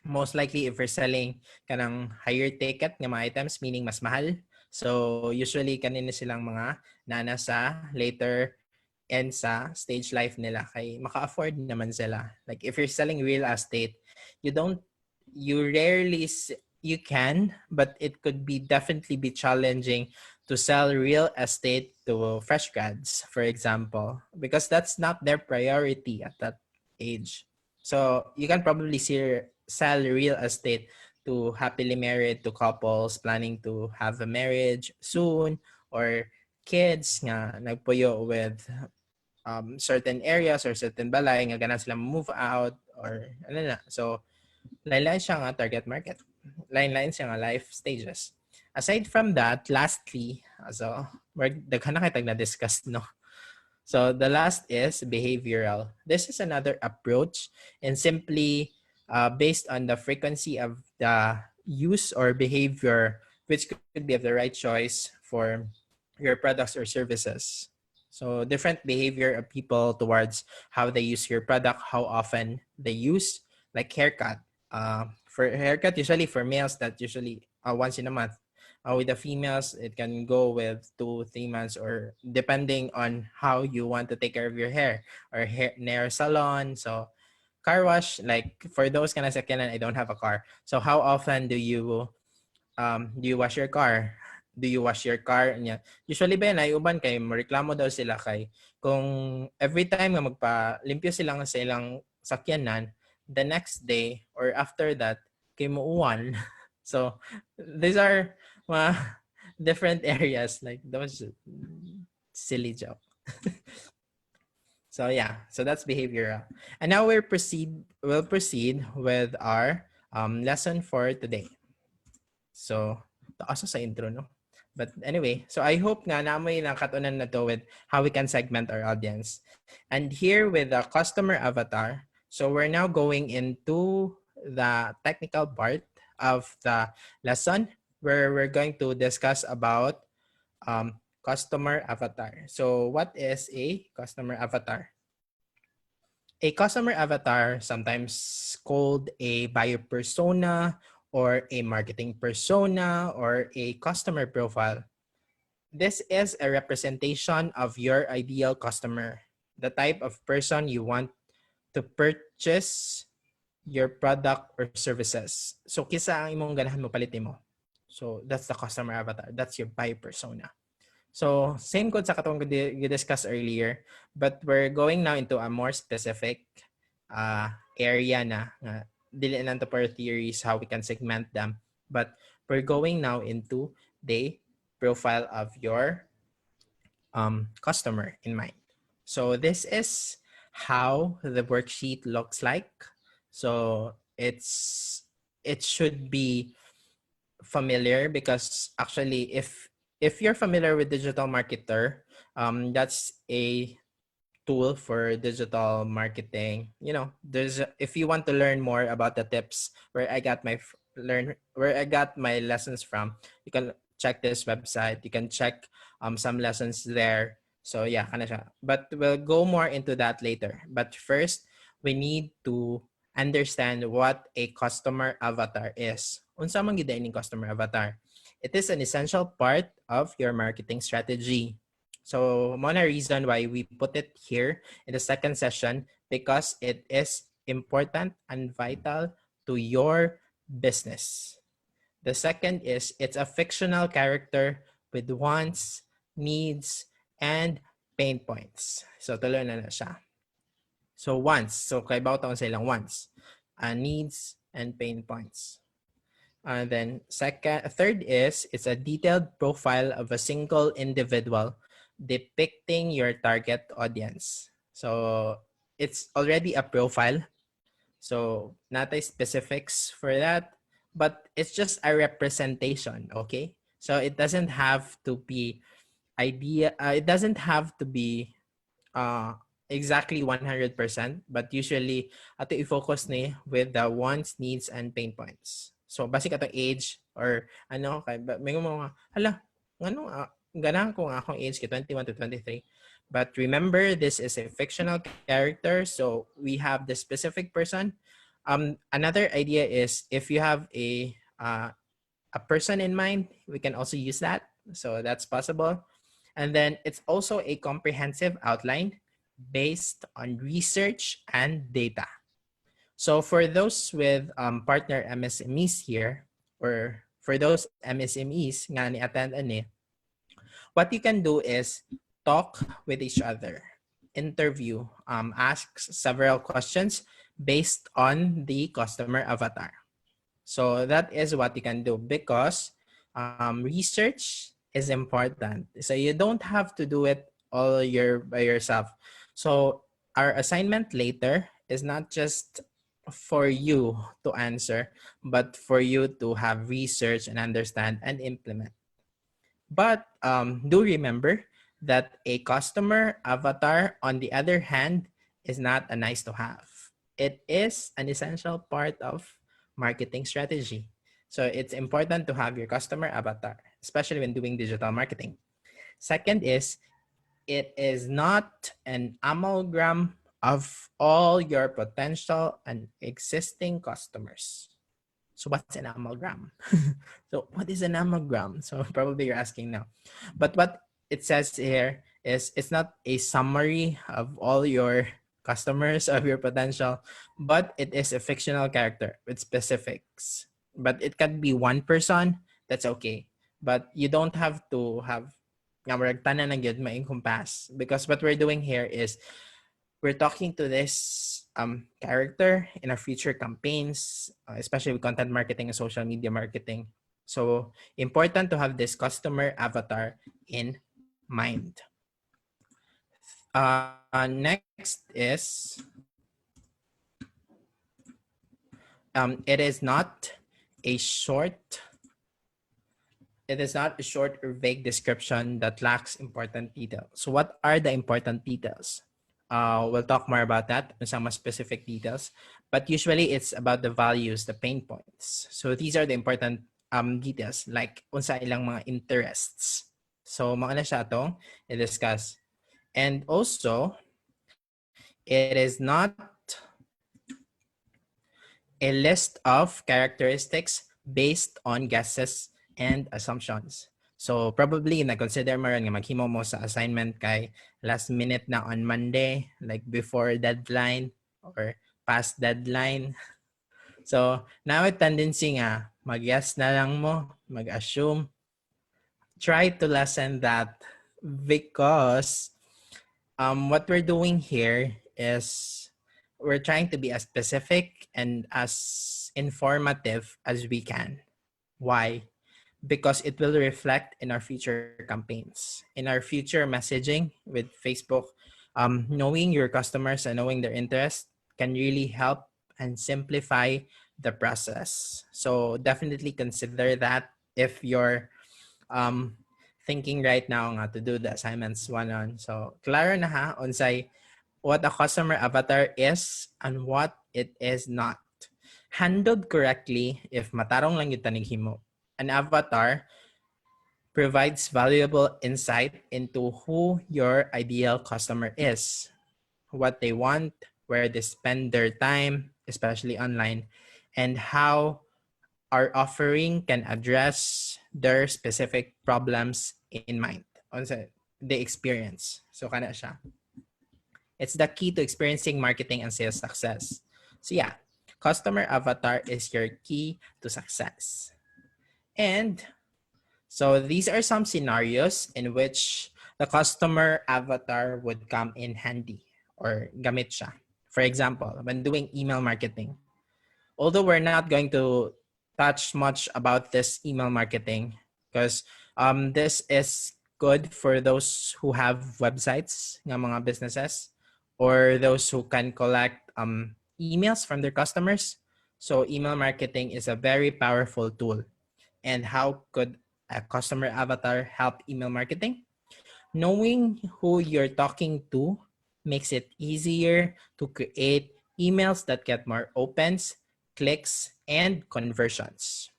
most likely if you're selling kanang higher ticket nga mga items, meaning mas mahal. So usually kanina silang mga nana sa later and sa stage life nila kay maka-afford naman sila. Like if you're selling real estate, you can, but it could be definitely be challenging to sell real estate to fresh grads, for example, because that's not their priority at that age. So you can probably sell real estate to happily married, to couples planning to have a marriage soon, or kids nga nagpuyo with certain areas or certain balay nga gana sila move out, or na. So lain-lain siya nga target market. Lain-lain siya nga life stages. Aside from that, lastly, so daghan na kitag na-discuss, no? So the last is behavioral. This is another approach, and simply based on the frequency of the use or behavior, which could be of the right choice for your products or services. So different behavior of people towards how they use your product, how often they use, like haircut. For haircut, usually for males, that usually once in a month. With the females, it can go with 2-3 months, or depending on how you want to take care of your hair, or nail salon. So car wash, like for those kind of second, I don't have a car. So how often do you wash your car? Do you wash your car? Yeah. Usually ba ay uban kay moreklamo daw sila kay kung every time nga magpalimpyo sila sa ilang sakyanan, the next day or after that kay muuwan. So these are different areas, like those silly joke. So yeah, so that's behavioral. And now we'll proceed with our lesson for today. So taas sa intro, no? But anyway, so I hope nga namoy nakatunan na to with how we can segment our audience. And here with the customer avatar, so we're now going into the technical part of the lesson, where we're going to discuss about customer avatar. So what is a customer avatar? A customer avatar, sometimes called a buyer persona, or a marketing persona, or a customer profile. This is a representation of your ideal customer, the type of person you want to purchase your product or services. So kisa ang imong ganahan mo palitin mo. So that's the customer avatar. That's your buyer persona. So same code sa katong discussed earlier, but we're going now into a more specific area na dili na to per theories how we can segment them, but we're going now into the profile of your customer in mind. So this is how the worksheet looks like. So it should be familiar because actually if you're familiar with digital marketer, that's a tool for digital marketing. If you want to learn more about the tips where I got my lessons from, you can check this website. You can check some lessons there. So yeah, kana siya. But we'll go more into that later. But first, we need to understand what a customer avatar is. Unsa man gid ining customer avatar? It is an essential part of your marketing strategy. So, one reason why we put it here in the second session because it is important and vital to your business. The second is it's a fictional character with wants, needs, and pain points. So, tuloy na siya. So, wants. So, kaibaw taon sa ilang wants. Needs and pain points. And then third is it's a detailed profile of a single individual depicting your target audience. So it's already a profile. So not a specifics for that, but it's just a representation, okay? So it doesn't have to be it doesn't have to be exactly 100%, but usually ato i-focus ni with the wants, needs, and pain points. So basic atong age or kay may mga hala ganang kung akong age kay 21 to 23. But remember, this is a fictional character, so we have the specific person. Another idea is if you have a person in mind, we can also use that. So that's possible. And then it's also a comprehensive outline based on research and data. So for those with partner MSMEs here, or for those MSMEs nga ni attend ani, what you can do is talk with each other, interview, ask several questions based on the customer avatar. So that is what you can do because research is important. So you don't have to do it all by yourself. So our assignment later is not just for you to answer, but for you to have research and understand and implement. But do remember that a customer avatar, on the other hand, is not a nice to have. It is an essential part of marketing strategy. So it's important to have your customer avatar, especially when doing digital marketing. Second is, it is not an amalgam of all your potential and existing customers. So what's an amalgam? So what is an amalgam? So probably you're asking now. But what it says here is it's not a summary of all your customers of your potential, but it is a fictional character with specifics. But it can be one person, that's okay. But you don't have to have ma-encompass because what we're doing here is we're talking to this character in our future campaigns, especially with content marketing and social media marketing. So important to have this customer avatar in mind. Next is it is not a short or vague description that lacks important details. So what are the important details? We'll talk more about that in some specific details, but usually it's about the values, the pain points. So these are the important details, like unsa ilang mga interests. So mga na siya itong i-discuss. And also, it is not a list of characteristics based on guesses and assumptions. So probably na-consider mo rin nga maghimo mo sa assignment kay last minute na on Monday, like before deadline or past deadline. So now a tendency nga mag-guess na lang mo, mag-assume. Try to lessen that because what we're doing here is we're trying to be as specific and as informative as we can. Why? Because it will reflect in our future campaigns, in our future messaging with Facebook. Knowing your customers and knowing their interests can really help and simplify the process. So definitely consider that if you're thinking right now nga to do the assignments one-on. So, klaro na ha, unsay what a customer avatar is and what it is not. Handled correctly, if matarong lang yung tanig himo, an avatar provides valuable insight into who your ideal customer is, what they want, where they spend their time, especially online, and how our offering can address their specific problems in mind. Also, the experience. So, kana siya. It's the key to experiencing marketing and sales success. So, yeah, customer avatar is your key to success. And so these are some scenarios in which the customer avatar would come in handy or gamit siya. For example, when doing email marketing, although we're not going to touch much about this email marketing because this is good for those who have websites ng mga businesses or those who can collect emails from their customers. So email marketing is a very powerful tool. And how could a customer avatar help email marketing? Knowing who you're talking to makes it easier to create emails that get more opens, clicks, and conversions.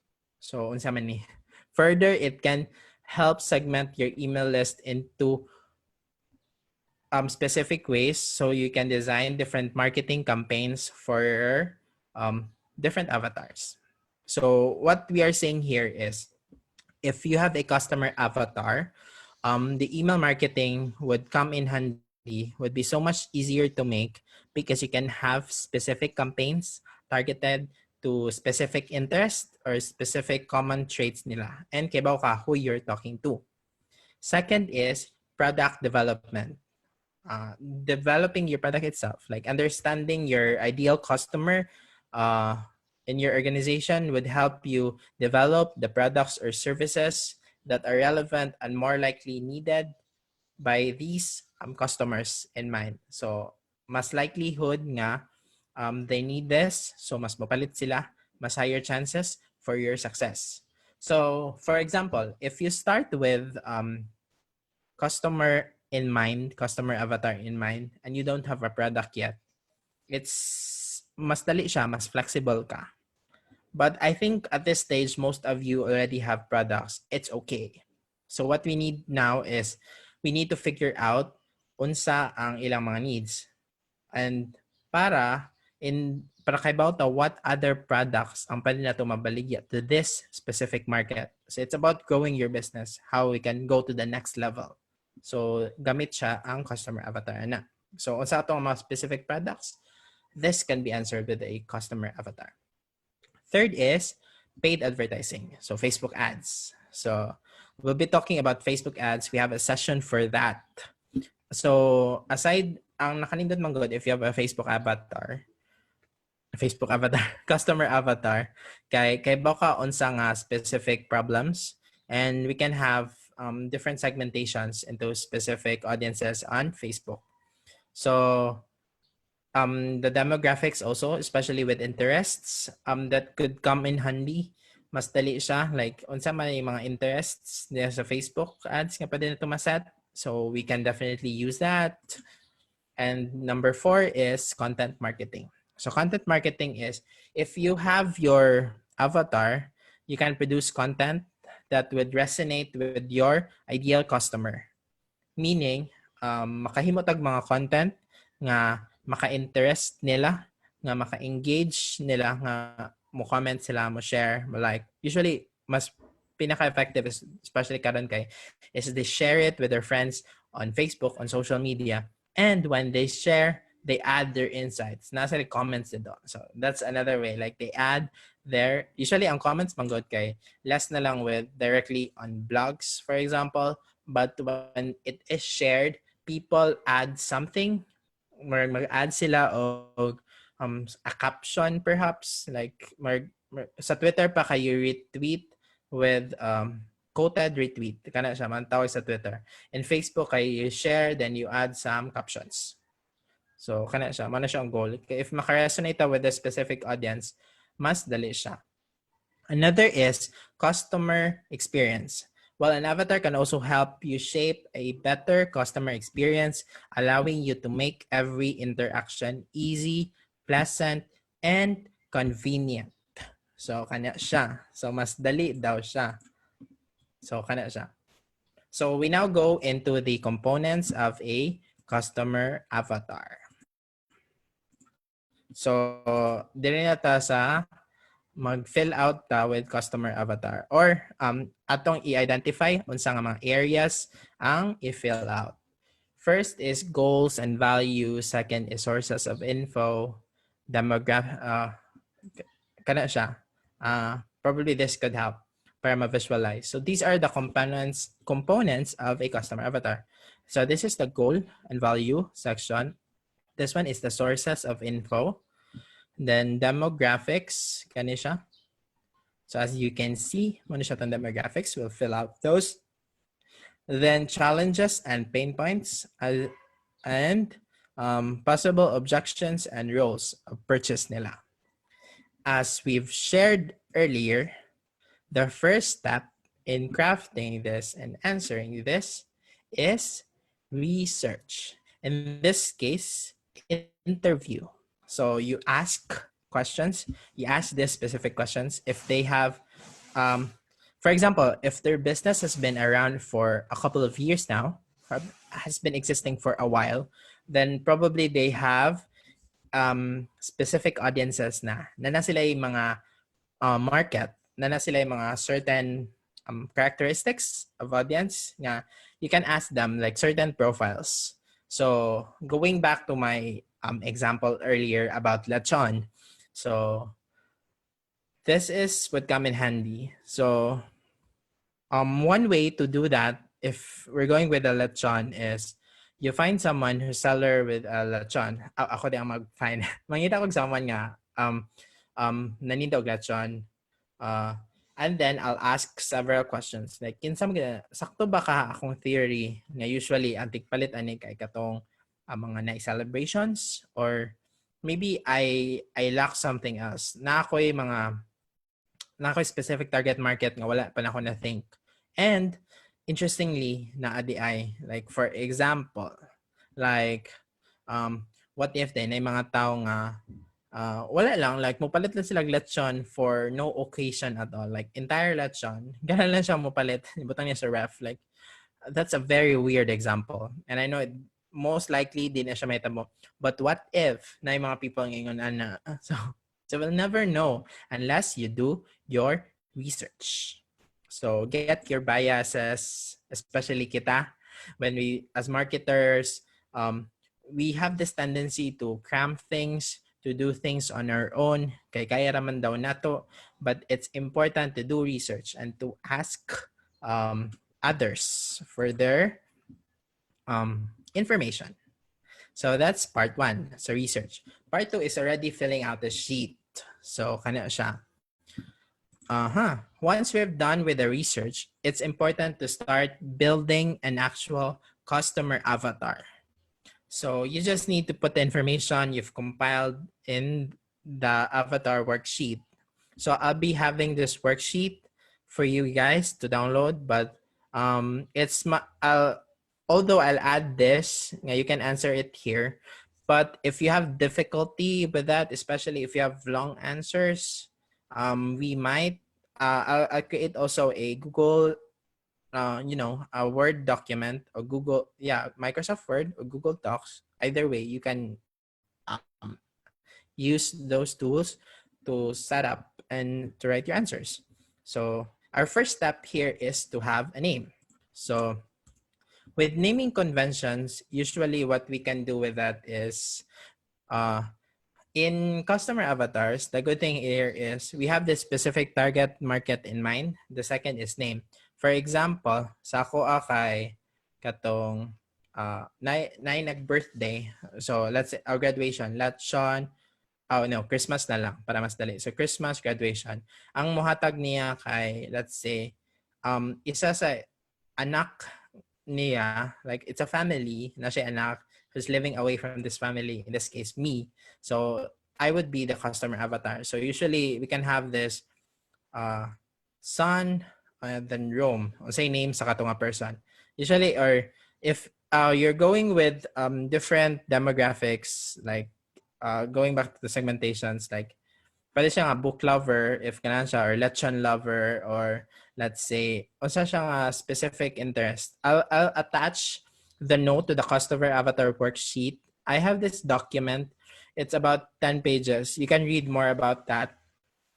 So, unsa man ni? Further, it can help segment your email list into specific ways so you can design different marketing campaigns for different avatars. So, what we are saying here is if you have a customer avatar, the email marketing would come in handy, would be so much easier to make because you can have specific campaigns targeted to specific interest or specific common traits nila and kibaw ka who you're talking to. Second is product development. Developing your product itself, like understanding your ideal customer in your organization would help you develop the products or services that are relevant and more likely needed by these customers in mind. So, mas likelihood nga they need this, so mas mapalit sila, mas higher chances for your success. So, for example, if you start with customer in mind, customer avatar in mind, and you don't have a product yet, it's mas dali siya, mas flexible ka. But I think at this stage, most of you already have products. It's okay. So what we need now is we need to figure out unsa ang ilang mga needs. And para kay bauta what other products ang pwede na mabaligya to this specific market. So it's about growing your business, how we can go to the next level. So gamit siya ang customer avatar na. So unsa atong mga specific products, this can be answered with a customer avatar. Third is paid advertising. So Facebook ads. So we'll be talking about Facebook ads. We have a session for that. So aside ang nakanindot man good if you have a Facebook avatar, customer avatar, kay baka unsa nga specific problems and we can have different segmentations into specific audiences on Facebook. So the demographics also, especially with interests, that could come in handy. Mas dali siya, like, unsa man yung mga interests niya sa Facebook ads nga pwede na tumaset. So, we can definitely use that. And number 4 is content marketing. So, content marketing is, if you have your avatar, you can produce content that would resonate with your ideal customer. Meaning, makahimotag mga content nga maka-interest nila, nga maka-engage nila, nga mo comment sila, mo share, mo like. Usually, mas pinaka-effective, especially karon kay, is they share it with their friends on Facebook, on social media. And when they share, they add their insights. Nasa like comments nito. So, that's another way. Like, they add their, usually, ang comments manggod kay, less na lang with directly on blogs, for example. But when it is shared, people add something, mag-add sila o a caption perhaps, like sa Twitter pa kayo retweet with quoted retweet, kana siya man tawag sa Twitter. In Facebook kayo share, then you add some captions. So kana siya, man siya ang goal. If makaresonate with a specific audience, mas dali siya. Another is customer experience. While an avatar can also help you shape a better customer experience, allowing you to make every interaction easy, pleasant, and convenient. So, kanya siya. So, mas dali daw siya. So, kanya siya. So, we now go into the components of a customer avatar. So, dili na ta sa mag-fill out ta with customer avatar or atong i-identify unsa nga mga areas ang i-fill out. First is goals and values, second is sources of info, demographic kana siya. Probably this could help para ma-visualize. So these are the components of a customer avatar. So this is the goal and value section. This one is the sources of info. Then demographics, kani siya. So as you can see, muna siya tong demographics. We'll fill out those. Then challenges and pain points and possible objections and roles of purchase nila. As we've shared earlier, the first step in crafting this and answering this is research. In this case, interview. So you ask questions, you ask these specific questions. If they have, for example, if their business has been around for a couple of years now, or has been existing for a while, then probably they have specific audiences na sila yung mga market, na sila yung mga certain characteristics of audience nga you can ask them like certain profiles. So going back to my example earlier about lechon, so this is what come in handy. So one way to do that if we're going with a lechon is you find someone who's seller with a lechon. Ako din ang mag-find. Mangita ko someone nga nanindog lechon. And then I'll ask several questions. Like, kinsa sakto ba ka akong theory nga usually ang tigpalit ani kay katong mga night celebrations, or maybe I lack something else. Na ako'y specific target market nga wala pa na ako na think. And interestingly, na ADI, like for example, like what if then ay mga tao nga wala lang, like mupalit lang sila lechon for no occasion at all, like entire lechon ganun lang siya mupalit, ibutang niya sa ref. Like that's a very weird example, and I know it most likely di na siya mahitabo, but what if na yung mga people ngayon ana so we'll never know unless you do your research. So get your biases, especially kita when we as marketers we have this tendency to cram things, to do things on our own. Kaya raman daw nato, but it's important to do research and to ask others for their information. So that's part 1, so research. Part 2 is already filling out the sheet. So kana siya. Once we've done with the research, it's important to start building an actual customer avatar. So you just need to put the information you've compiled in the avatar worksheet. So I'll be having this worksheet for you guys to download, but although I'll add this, you can answer it here. But if you have difficulty with that, especially if you have long answers, we might I'll create also a Google a Word document or Microsoft Word or Google Docs. Either way, you can use those tools to set up and to write your answers. So our first step here is to have a name. So with naming conventions, usually what we can do with that is in customer avatars, the good thing here is we have this specific target market in mind. The second is name. For example, sa ako kay katong nag-birthday. So let's say our graduation, lechon. Christmas na lang para mas dali. So Christmas, graduation. Ang mohatag niya kay, let's say, isa sa anak niya, like it's a family na siya anak who's living away from this family, in this case me. So I would be the customer avatar. So usually we can have this son, and then Rome. O say name sa katunga person. Usually, or if you're going with different demographics, like going back to the segmentations, like pwede siya nga book lover if kanan siya, or lechon lover, or let's say unsa siya nga specific interest. I'll attach the note to the customer avatar worksheet. I have this document. It's about 10 pages. You can read more about that.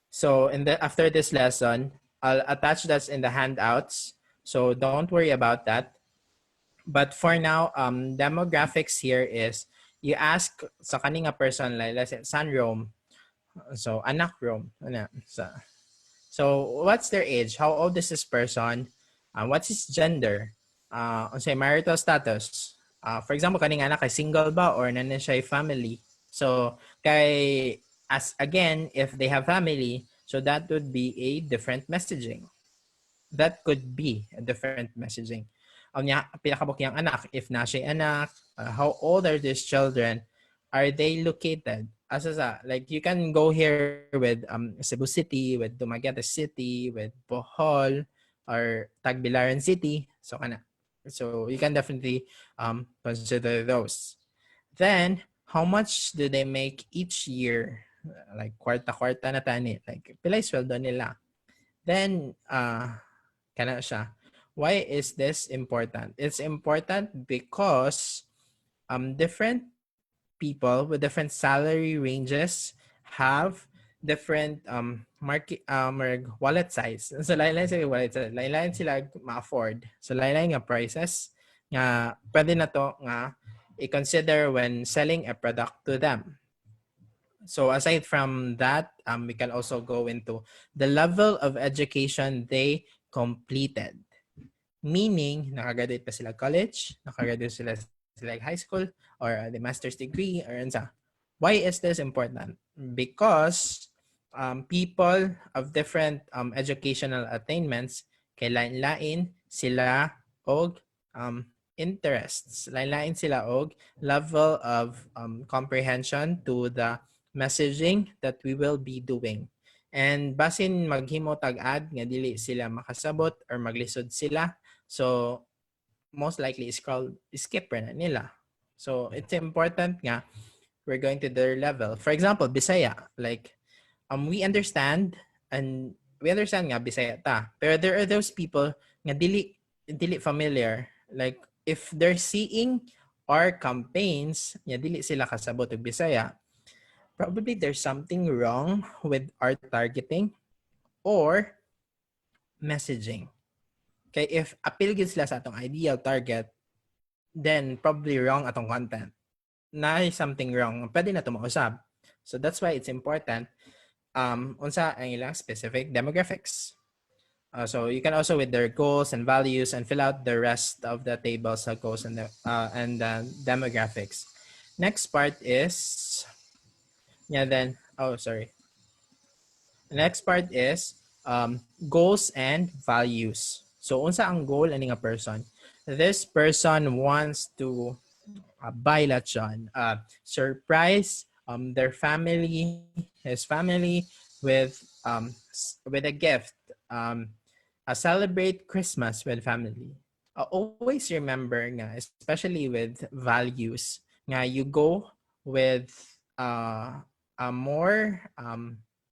So after this lesson, I'll attach that in the handouts. So don't worry about that. But for now, demographics here is you ask sa kaninga person, like let's say San Rome. So anak Rome. Ano, so what's their age? How old is this person? What's his gender? Say marital status. For example, kaning anak ay single ba or nanan siya family? So kay as again, if they have family, so that would be a different messaging. That could be a different messaging. Pinakabok yung anak, if na siya anak, how old are these children? Are they located? Like you can go here with Cebu City, with Dumaguete City, with Bohol, or Tagbilaran City. So you can definitely consider those. Then, how much do they make each year? Like kwarta-kwarta na tani. Like pilay sweldo nila. Then, kana siya. Why is this important? It's important because different people with different salary ranges have different market wallet size. So lain sila wallet size, lain sila ma-afford. So lain nga prices nga pwede na to nga i-consider when selling a product to them. So aside from that, we can also go into the level of education they completed. Meaning, nakagraduate pa sila college, nakagraduate sila like high school, or the master's degree, or unsa. Why is this important? Because people of different educational attainments, kay lain-lain sila og interests. Lain-lain sila og level of comprehension to the messaging that we will be doing. And basin maghimo tag-ad nga dili sila makasabot or maglisod sila, so most likely skip na nila. So it's important nga we're going to their level. For example, Bisaya, like we understand nga Bisaya ta. Pero there are those people nga dili familiar. Like if they're seeing our campaigns, nga dili sila kasabot og Bisaya, probably there's something wrong with our targeting or messaging. Okay, if appeal gid sila sa atong ideal target, then probably wrong atong content. Na something wrong, pwede na ito mausab. So that's why it's important unsa ang ilang specific demographics. So you can also with their goals and values and fill out the rest of the tables of goals and the demographics. Next part is the next part is goals and values. So unsa ang goal ani nga person? This person wants to buy lechon, surprise their family, his family with a gift, celebrate Christmas with family. Always remember nga, especially with values, nga you go with a more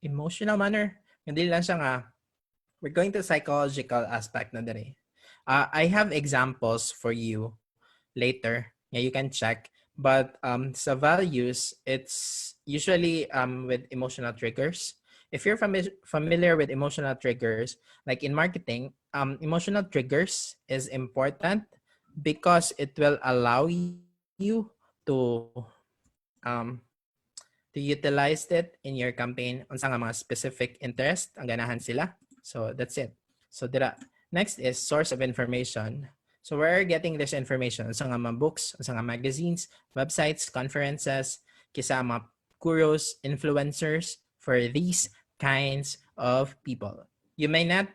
emotional manner. Hindi lang siya nga, we're going to psychological aspect na dere. I have examples for you later. Yeah, you can check. But sa values, it's usually with emotional triggers. If you're familiar with emotional triggers, like in marketing, emotional triggers is important because it will allow you to utilize it in your campaign unsa nga mga specific interest ang ganahan sila. So that's it. So next is source of information. So we're getting this information sa mga books, sa mga magazines, websites, conferences, kisa mga gurus, influencers for these kinds of people. You may not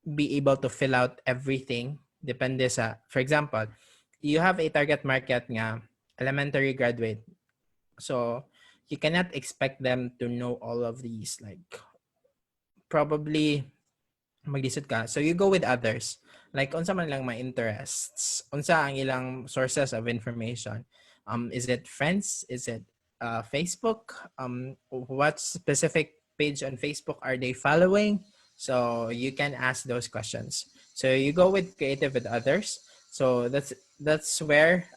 be able to fill out everything. Depende sa, for example, you have a target market nga elementary graduate. So you cannot expect them to know all of these. Like probably maglisod ka. So you go with others. Like unsa man lang my interests, unsa ang ilang sources of information. Is it friends? Is it Facebook? What specific page on Facebook are they following? So you can ask those questions. So you go with creative with others. So that's where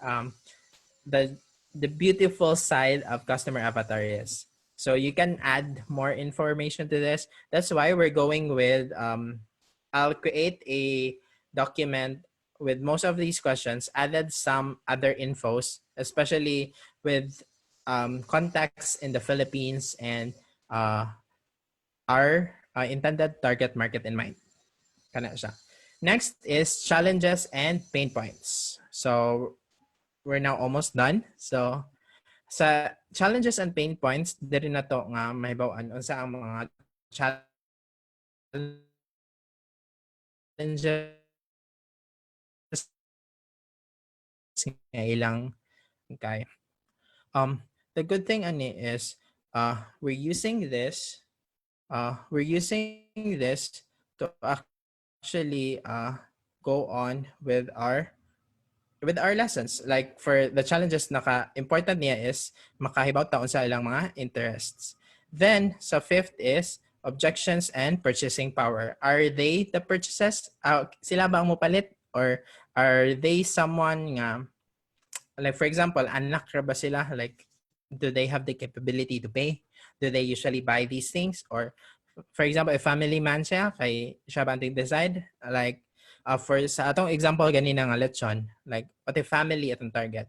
the beautiful side of customer avatar is. So you can add more information to this. That's why we're going with I'll create a document with most of these questions, added some other infos, especially with contacts in the Philippines and our intended target market in mind. Kana siya. Next is challenges and pain points. So we're now almost done. So sa challenges and pain points, diri na to nga mahibaw-an unsa ang mga challenges nga ilang kay. The good thing ani is we're using this to actually go on with our lessons. Like for the challenges, important niya is makahibaw taon sa ilang mga interests. Then, sa fifth is objections and purchasing power. Are they the purchases? Sila ba ang mupalit? Or are they someone nga, like for example, anak ra ba sila? Like, do they have the capability to pay? Do they usually buy these things? Or, for example, if family man siya, kay siya ba ang decide? Like, for sa atong example ganina nga lechon, like pati family atong target.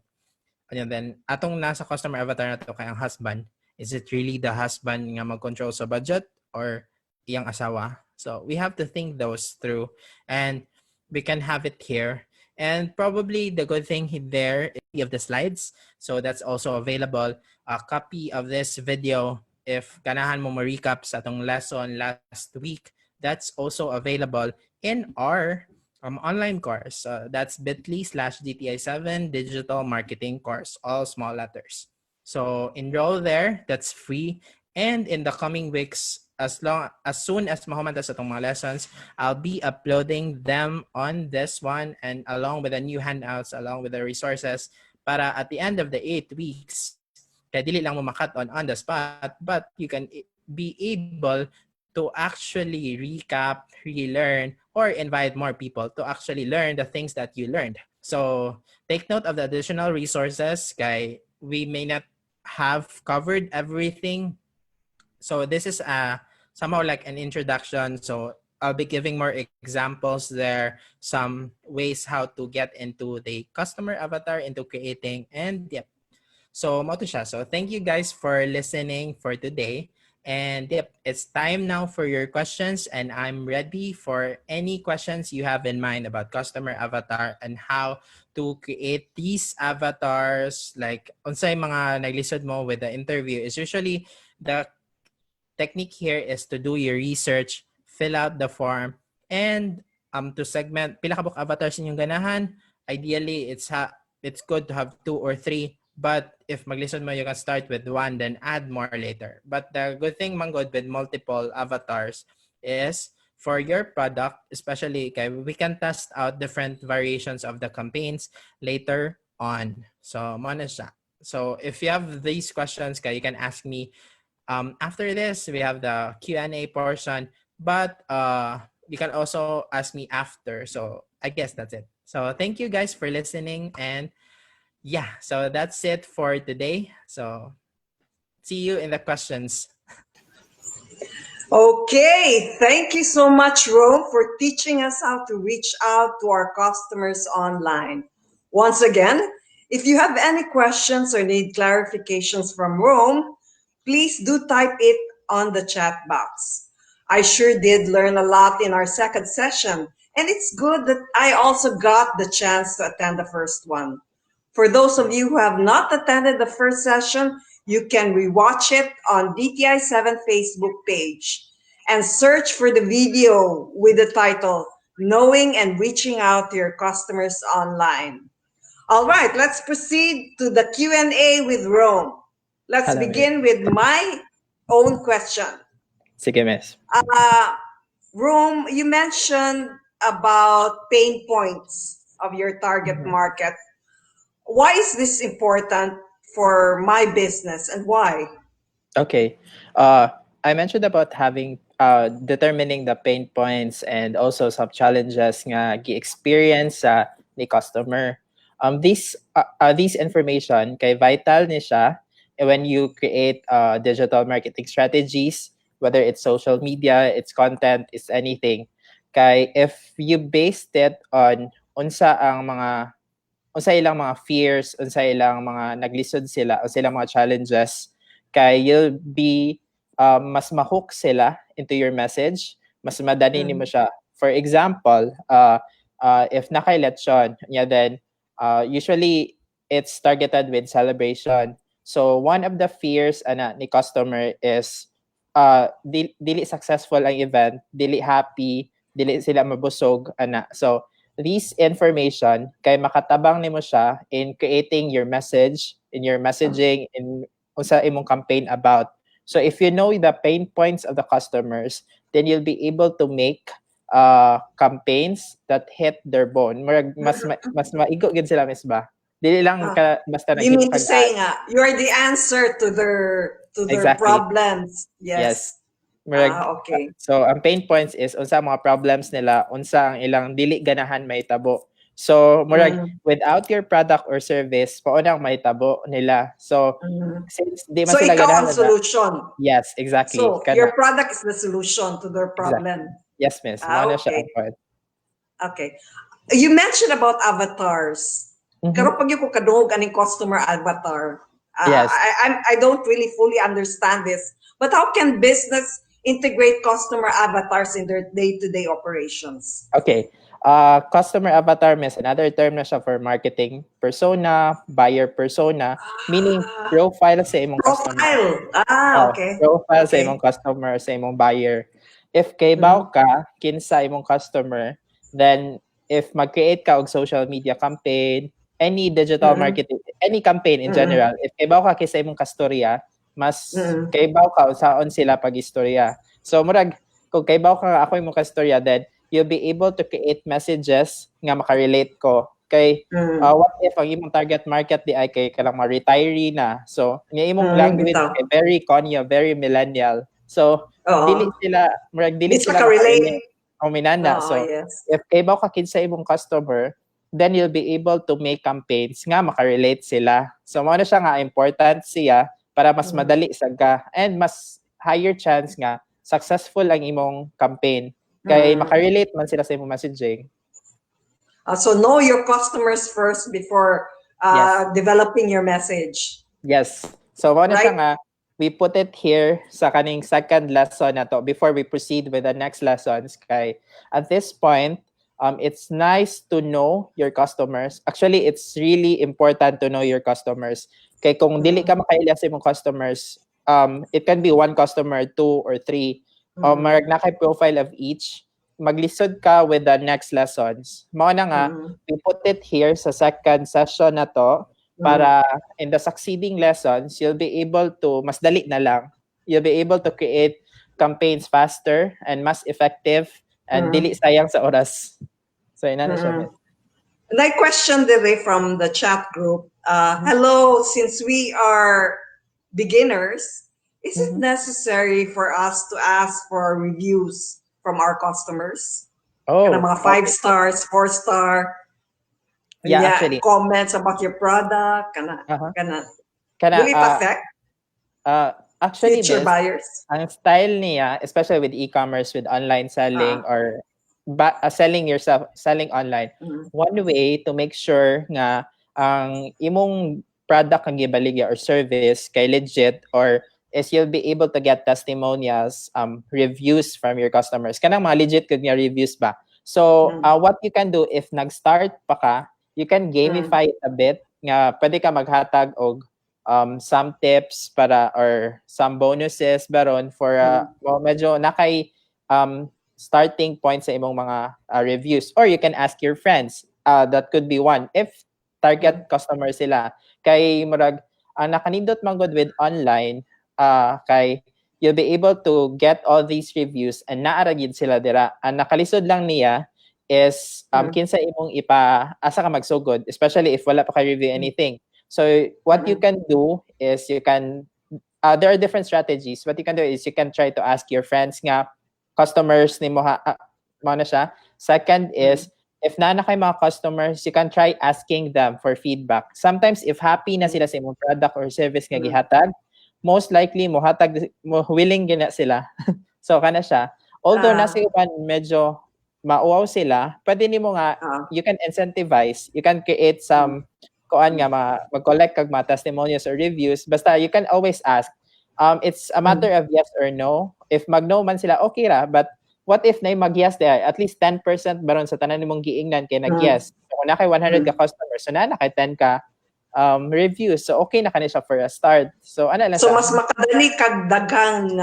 And then atong nasa customer avatar na to kay ang husband, is it really the husband nga mag-control sa budget or iyang asawa? So we have to think those through, and we can have it here. And probably the good thing there is of the slides. So that's also available. A copy of this video, if ganahan mo ma-recap sa atong lesson last week, that's also available in our online course. That's bit.ly/DTI7 Digital Marketing Course, all small letters. So enroll there, that's free. And in the coming weeks, as soon as mahumanta sa itong mga lessons, I'll be uploading them on this one and along with the new handouts, along with the resources, para at the end of the 8 weeks, kaya dili lang mo makat on the spot, but you can be able to actually recap, relearn, or invite more people to actually learn the things that you learned. So take note of the additional resources, kay we may not have covered everything. So this is somehow like an introduction. So I'll be giving more examples there, some ways how to get into the customer avatar, into creating, and yep. So mo to siya. So thank you guys for listening for today. And yep, it's time now for your questions, and I'm ready for any questions you have in mind about customer avatar and how to create these avatars. Like unsay mga naglisod mo with the interview is usually the technique here is to do your research, fill out the form, and to segment pila ka buk avatars inyong ganahan. Ideally, it's good to have 2 or 3. But if maglisod mo, you can start with 1, then add more later. But the good thing manggod with multiple avatars is for your product, especially we can test out different variations of the campaigns later on. So, muna siya. So if you have these questions, you can ask me. After this, we have the Q&A portion, but you can also ask me after. So I guess that's it. So thank you guys for listening, and yeah, so that's it for today. So see you in the questions. Okay, thank you so much, Rome, for teaching us how to reach out to our customers online. Once again, if you have any questions or need clarifications from Rome, please do type it on the chat box. I sure did learn a lot in our second session, and it's good that I also got the chance to attend the first one. For those of you who have not attended the first session, you can rewatch it on DTI7 Facebook page and search for the video with the title, Knowing and Reaching Out to Your Customers Online. All right, let's proceed to the Q&A with Rome. Let's begin with my own question. Sige, miss. Room, you mentioned about pain points of your target market. Why is this important for my business and why? Okay. I mentioned about having determining the pain points and also some challenges nga gi-experience sa ni customer. These information kay vital ni siya when you create digital marketing strategies, whether it's social media, it's content, it's anything. Kay if you based it on unsa ilang mga fears, unsa ilang mga naglisod sila, unsa ilang mga challenges, kay you'll be mas ma-hook sila into your message, mas madali nimo siya. For example, if nakay lechon, yeah, then usually it's targeted with celebration. So one of the fears ana ni customer is dili successful ang event, dili happy, dili sila mabusog ana. So this information kay makatabang nimo siya in creating your message, in your messaging, in unsa imong campaign about. So if you know the pain points of the customers, then you'll be able to make campaigns that hit their bone. Mas maigo gid sila, Miss Ba. Dili lang ka basta You mean to naghimo say nga, you're the answer to their Exactly. problems. Yes. Yes. Okay. So ang pain points is unsa mga problems nila, unsa ang ilang dili ganahan mahitabo. So without your product or service, pauna ang mahitabo nila. So since di man So sila ikaw ganahan ang na, solution. yes, exactly. So Kana. your product is the solution to their problem. Yes, miss. Mao na siya Okay. ang point. Okay. You mentioned about avatars. Pero pag yung kadungog aning customer avatar, Yes. I don't really fully understand this. But how can business integrate customer avatars in their day-to-day operations? Okay. Customer avatar, miss, another term na siya for marketing persona, buyer persona, meaning profile sa imong customer. Profile. Okay. Profile sa Okay. imong customer, sa imong buyer. If kay baw ka kinsa imong customer, then if mag-create ka og social media campaign, any digital marketing, any campaign in general, if kay baw ka kinsa imong kastorya, mas kay baw ka unsaon sila pag-istorya. So murag kung kay baw ka ako imong kastorya, then you'll be able to create messages nga makarelate ko. Kay what if ang imong target market di ay kay kalang mga retiree na. So nga imong language bitaw. kay very Konyo, very millennial. So Oo. dili sila Di sila makarelate. Minana. Oo, So yes. if kay baw ka kinsa imong customer, then you'll be able to make campaigns nga makarelate sila. So mao na siya nga important siya para mas madali sad ka and mas higher chance nga successful ang imong campaign. Kay makarelate man sila sa imong messaging. So know your customers first before Yes. developing your message. Yes. So mao na siya Right. nga we put it here sa kaning second lesson na to before we proceed with the next lessons. Kay at this point, it's nice to know your customers. Actually, it's really important to know your customers. Kay kung dili ka makailya sa imong customers, it can be one customer, two or three. Marag na kay profile of each. Maglisod ka with the next lessons. Mao na nga, we put it here sa second session na to para in the succeeding lessons, you'll be able to, mas dali na lang, you'll be able to create campaigns faster and mas effective and dili sayang sa oras. So, ina na siya. Miss. And I questioned Dere from the chat group. Hello, since we are beginners, is it necessary for us to ask for reviews from our customers? Oh, Kana mga 5 stars, 4 star. Yeah, actually. Comments about your product. Kana. Kana, Will it affect actually, future Miss, buyers? ang style niya, especially with e-commerce, with online selling or selling yourself, selling online, one way to make sure nga ang imong product ang gibaligya or service kay legit or is you'll be able to get testimonials, reviews from your customers. Kanang mga legit kag nga reviews ba? So, what you can do if nag-start pa ka, you can gamify it a bit nga pwede ka maghatag og some tips para or some bonuses baron for medyo nakay starting point sa imong mga reviews, or you can ask your friends. That could be one if target customer sila. Kay murag ang nakanindot man gud with online kay you'll be able to get all these reviews and naara gyud sila dira. Ang nakalisod lang niya is kinsa imong asa ka magsugod, especially if wala pa ka review anything. So what you can do is you can there are different strategies. What you can do is you can try to ask your friends nga, customers ni mo na siya. Second is if na kay mga customers, you can try asking them for feedback. Sometimes if happy na sila sa imong product or service nga gihatag, most likely willing gina sila. So kana siya. Although nasa iban medyo mauwaw sila, pwede nimo nga you can incentivize, you can create some kuan nga mag-collect kag mga testimonials or reviews. Basta you can always ask. It's a matter of yes or no. If mag-no man sila, okay ra. But what if na mag-yes di at least 10% baron sa tanan nimong giingnan kay nag-yes. So kung na kay 100 ka customers, so na kay 10 ka reviews. So okay na kani siya for a start. So ano lang So siya. mas makadali kag daghang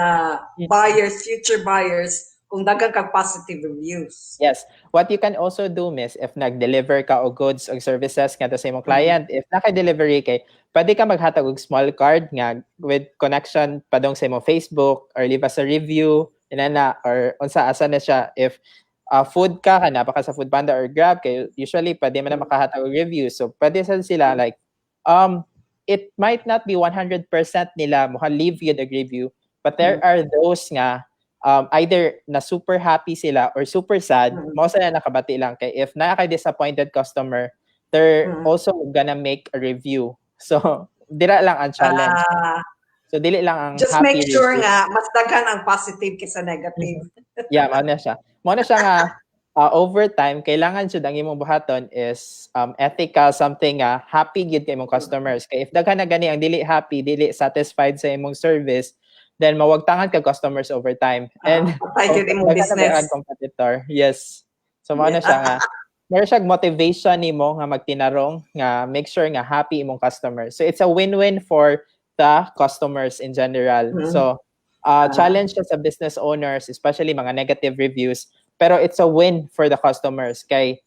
buyers, future buyers kung daghang kag positive reviews. Yes. What you can also do, miss, if nag-deliver ka o goods o services nga sa imong client, if naka-delivery kay, pwede ka maghatag og small card nga with connection padong sa imong Facebook or leave us a review, inana, or unsa asa na siya. If food ka, hanapa ka sa Foodpanda or Grab, kay usually pwede man na makahatag og review. So pwede sila like, it might not be 100% nila mo leave you the review, but there are those nga either na super happy sila or super sad, mo sila nakabati lang kay if na kay disappointed customer, they're also gonna make a review. So dira lang ang challenge. So dili lang ang just happy make sure review. nga mas daghan ang positive kaysa negative. Yeah, mao na siya. Mao na siya nga over time kailangan jud ang imong buhaton is ethical, something happy gyud kay imong customers. Kay if daghan na gani ang dili happy, dili satisfied sa imong service, then mawagtangan ka customers over time. And patay gyud imong business. Competitor. Yes. So mao na siya nga. Meron siya motivation nimo nga magtinarong nga make sure nga happy imong customers. So it's a win-win for the customers in general. So challenge siya sa business owners, especially mga negative reviews, pero it's a win for the customers kay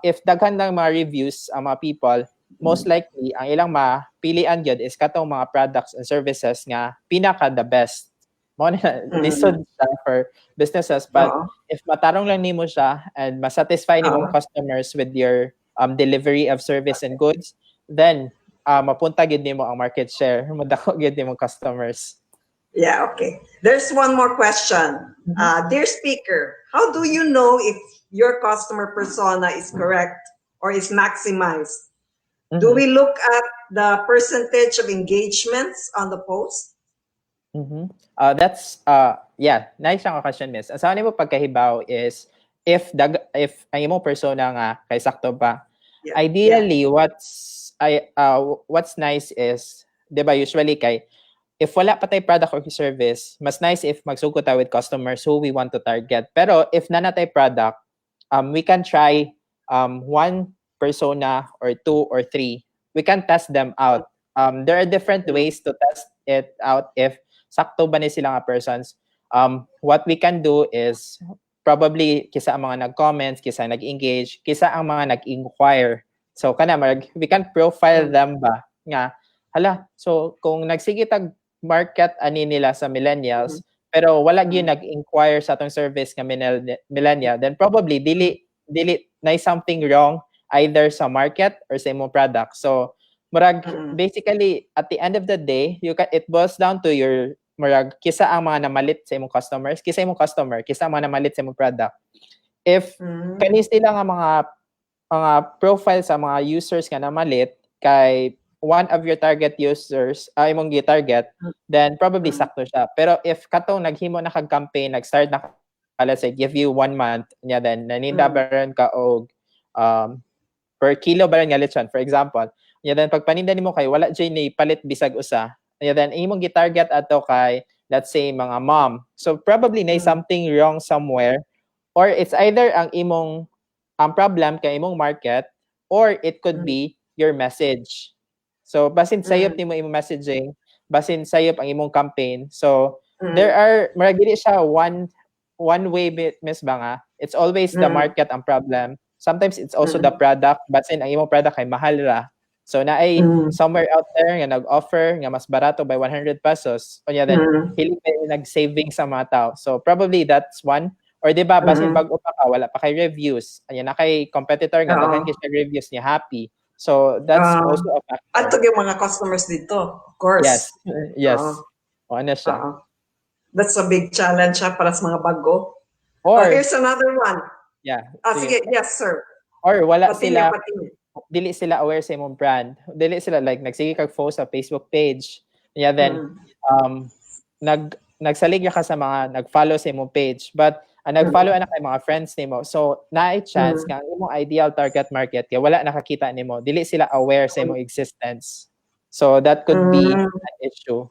if daghan ng mga reviews ang mga people, most likely ang ilang mapilian gyud is katong mga products and services nga pinaka the best. Mo na lisod siya for businesses, but if matarong lang nimo siya and masatisfy nimo customers with your delivery of service and goods, then mapunta gyud nimo ang market share, madako gyud nimo customers. Yeah, okay. There's one more question. Dear speaker, how do you know if your customer persona is correct or is maximized? Do we look at the percentage of engagements on the post? That's nice ang question, miss. Ang sa nimo pagkahibaw is if ang imong persona nga kay sakto ba. Yeah. Ideally what's nice is, 'di ba, usually kay if wala pa tay product or service, mas nice if magsugod ta with customers who we want to target. Pero if na tay product, we can try one persona or 2 or 3. We can test them out. There are different ways to test it out if sakto ba ni sila nga persons. What we can do is probably kisa ang mga nag-comments, kisa nag-engage, kisa ang mga nag-inquire. So we can profile them ba nga hala, so kung nagsige tag market ani nila sa millennials pero wala gyud nag-inquire sa atong service nga millennial, then probably dili na something wrong either sa market or sa imong product. So murag basically at the end of the day, it boils down to your murag kisa ang mga namalit sa imong customers, kisa imong customer, kisa ang mga namalit sa imong product. If kani sila nga mga profile sa mga users nga namalit kay one of your target users imong gi-target, then probably sakto siya. Pero if katong naghimo na kag campaign, nag-start na let's say give you 1 month nya, then naninda baron ka og per kilo baron nga lechon for example, nya then pag paninda nimo kay wala jay ni palit bisag usa, nya then imong gi-target ato kay let's say mga mom, so probably na something wrong somewhere, or it's either ang imong problem kay imong market, or it could be your message. So basin sayop nimo imong messaging, basin sayop ang imong campaign. So there are murag dili siya one way miss ba nga, it's always the market ang problem. Sometimes it's also the product, basin ang imong product ay mahal ra, So na ay Mm. somewhere out there nga nag-offer nga mas barato by 100 pesos. Unya then hilig kayo nag-saving sa mga tao. So probably that's one. Or di ba basin bago pa ka wala pa kay reviews. Anya na kay competitor nga Oo. daghan kay siya reviews niya happy. So that's also a At factor. yung mga customers dito, of course. Yes. Yes. Oo. O ano siya. Oo. That's a big challenge para sa mga bago. Or Here's another one. yeah. Sige, yes, sir. Or wala Continue, sila continue. dili sila aware sa imong brand. Dili sila like nagsige kag post sa Facebook page. Yeah, then nagsalig ka sa mga nag-follow sa imong page. But nag-follow na kay mga friends nimo. So naay chance kang imong ideal target market kay wala nakakita nimo. Dili sila aware sa imong existence. So that could be an issue.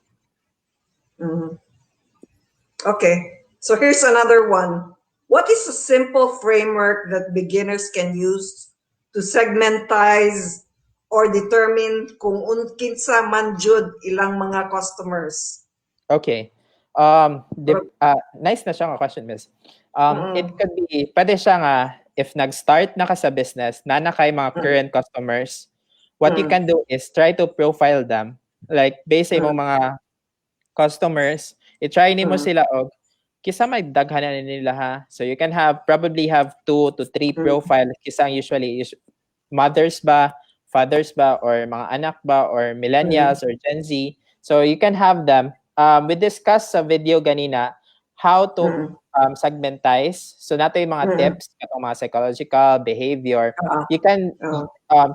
Okay. So here's another one. What is a simple framework that beginners can use to segmentize or determine kung kinsa man jud ilang mga customers? Okay. Nice na siya nga question, miss. It could be, pwede siya nga, if nag-start na ka sa business, na kay mga current customers, what you can do is try to profile them. Like, based sa imong mga customers, i-try nimo sila og kisa may daghanan nila ha. So you can probably have 2 to 3 profiles kisa usually mothers ba, fathers ba, or mga anak ba, or millennials or Gen Z. So you can have them. We discussed sa video ganina how to segmentize. So nato yung mga tips, katong mga psychological, behavior. You can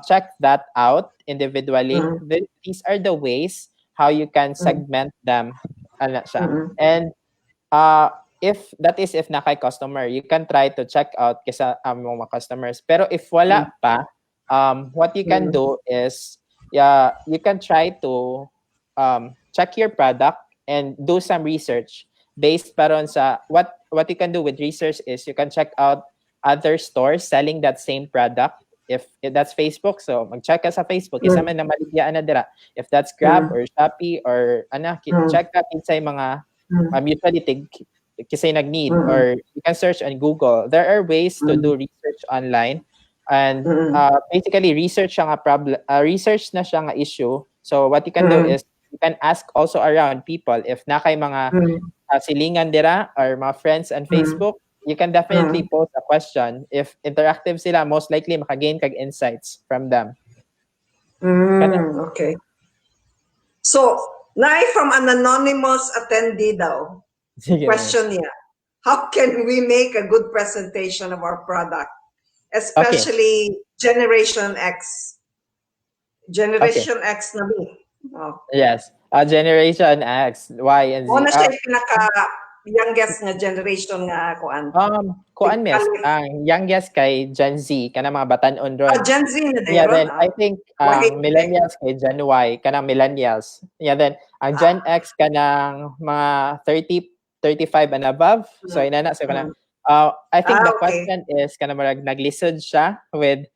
check that out individually. These are the ways how you can segment them. Ano siya. And if nakay customer, you can try to check out kisa mga customers. Pero if wala pa, what you can do is you can try to check your product and do some research based paron sa what you can do with research is you can check out other stores selling that same product. If that's Facebook, so mag-check ka sa Facebook. Isa man na maligyaan na dira. If that's Grab or Shopee or check ka sa mga usually kasi nag-need or you can search on Google. There are ways to do research online and basically research siya nga problem, research na siya nga issue. So what you can do is you can ask also around people if na kay mga silingan dira or mga friends on Facebook. You can definitely post a question. If interactive sila, most likely makagain kag insights from them. Okay. So, naay from an anonymous attendee daw. Sige, Question niya. How can we make a good presentation of our product? Especially Generation X. Generation X na mi. Yes. Generation X, Y, and Z. Una siya yung pinaka-youngest nga generation nga kuan. Kuan miss, ang youngest kay Gen Z, kanang mga batanon ron. Gen Z na din. Yeah, then I think millennials kay Gen Y, kanang millennials. Yeah, then ang Gen X kanang mga 30, 35 and above. So inana so kanang I think the question is kanang marag naglisod siya with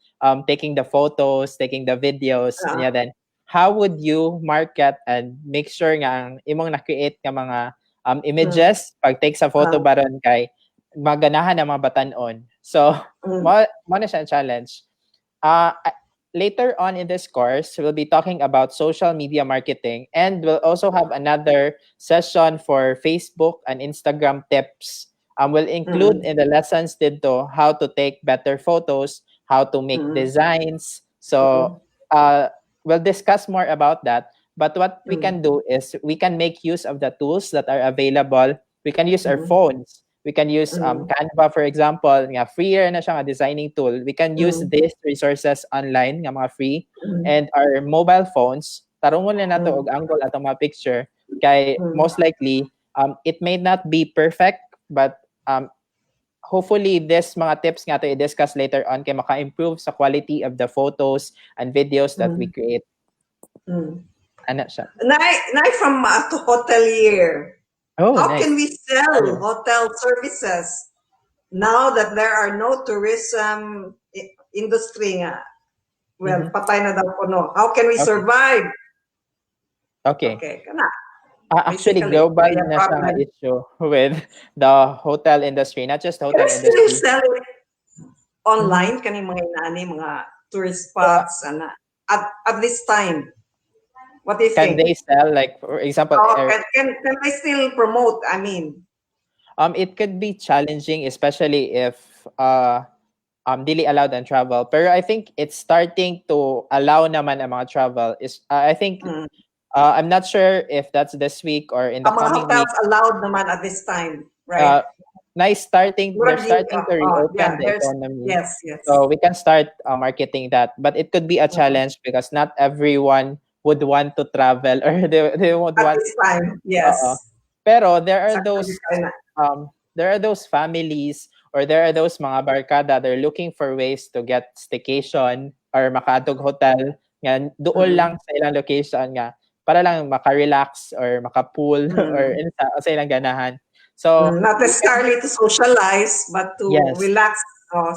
taking the photos, taking the videos. Yeah, then how would you market and make sure nga ang imong na-create nga mga images pag take sa photo baron kay maganahan ang mga batanon. So mo na siya challenge. Later on in this course, we'll be talking about social media marketing and we'll also have another session for Facebook and Instagram tips. We'll include in the lessons dito how to take better photos, how to make designs. So we'll discuss more about that. But what we can do is we can make use of the tools that are available. We can use our phones. We can use Canva, for example, nga freer na siya nga designing tool. We can use these resources online, nga mga free. And our mobile phones, tarungon na nato og angle ato mga picture. Kay most likely, it may not be perfect, but hopefully this mga tips nga to i-discuss later on kay maka-improve sa quality of the photos and videos that we create. Ano siya? Nay from hotelier. Oh, How nice. can we sell hotel services now that there are no tourism industry nga? Well, patay na daw puno. How can we survive? Okay. Okay, kana. Actually, Basically, global may na siya nga problem. issue with the hotel industry, not just Can hotel we still industry. sell it online? Kaning mga inani, mga tourist spots, ana. at this time? What do you Can think? they sell, like, for example, Oh, can they still promote? I mean, it could be challenging, especially if dili allowed and travel. Pero I think it's starting to allow naman ang mga travel. I think mm, I'm not sure if that's this week or in the ang mga coming hotels week. allowed naman at this time, right? They're starting Murag to yeah, reopen the there's economy. yes, yes. So we can start marketing that. But it could be a challenge because not everyone would want to travel or they would At want. this time, yes. Pero there are Sa those California. families or there are those mga barkada, they're looking for ways to get staycation or makadog hotel nga doon lang sa ilang location nga para lang maka-relax or maka-pool or sa ilang ganahan. So Not necessarily to socialize, but to Yes. relax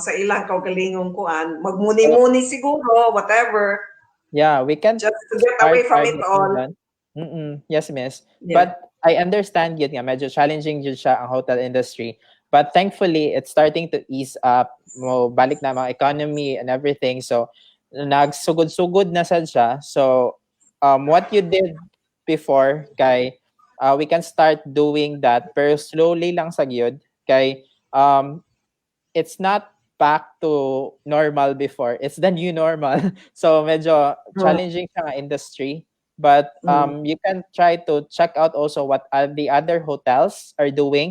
sa ilang kaugalingong kuan. Magmuni-muni siguro, whatever. yeah, we can Just to get away from it all. Yes, miss. Yeah. But I understand yun nga, medyo challenging yun siya ang hotel industry. But thankfully, it's starting to ease up. Mo balik na mga economy and everything. So, nagsugod-sugod na sad siya. So, what you did before, kay, we can start doing that. Pero slowly lang sa gyud. Kay, it's not back to normal before. It's the new normal. So, medyo challenging siya nga industry. But you can try to check out also what the other hotels are doing.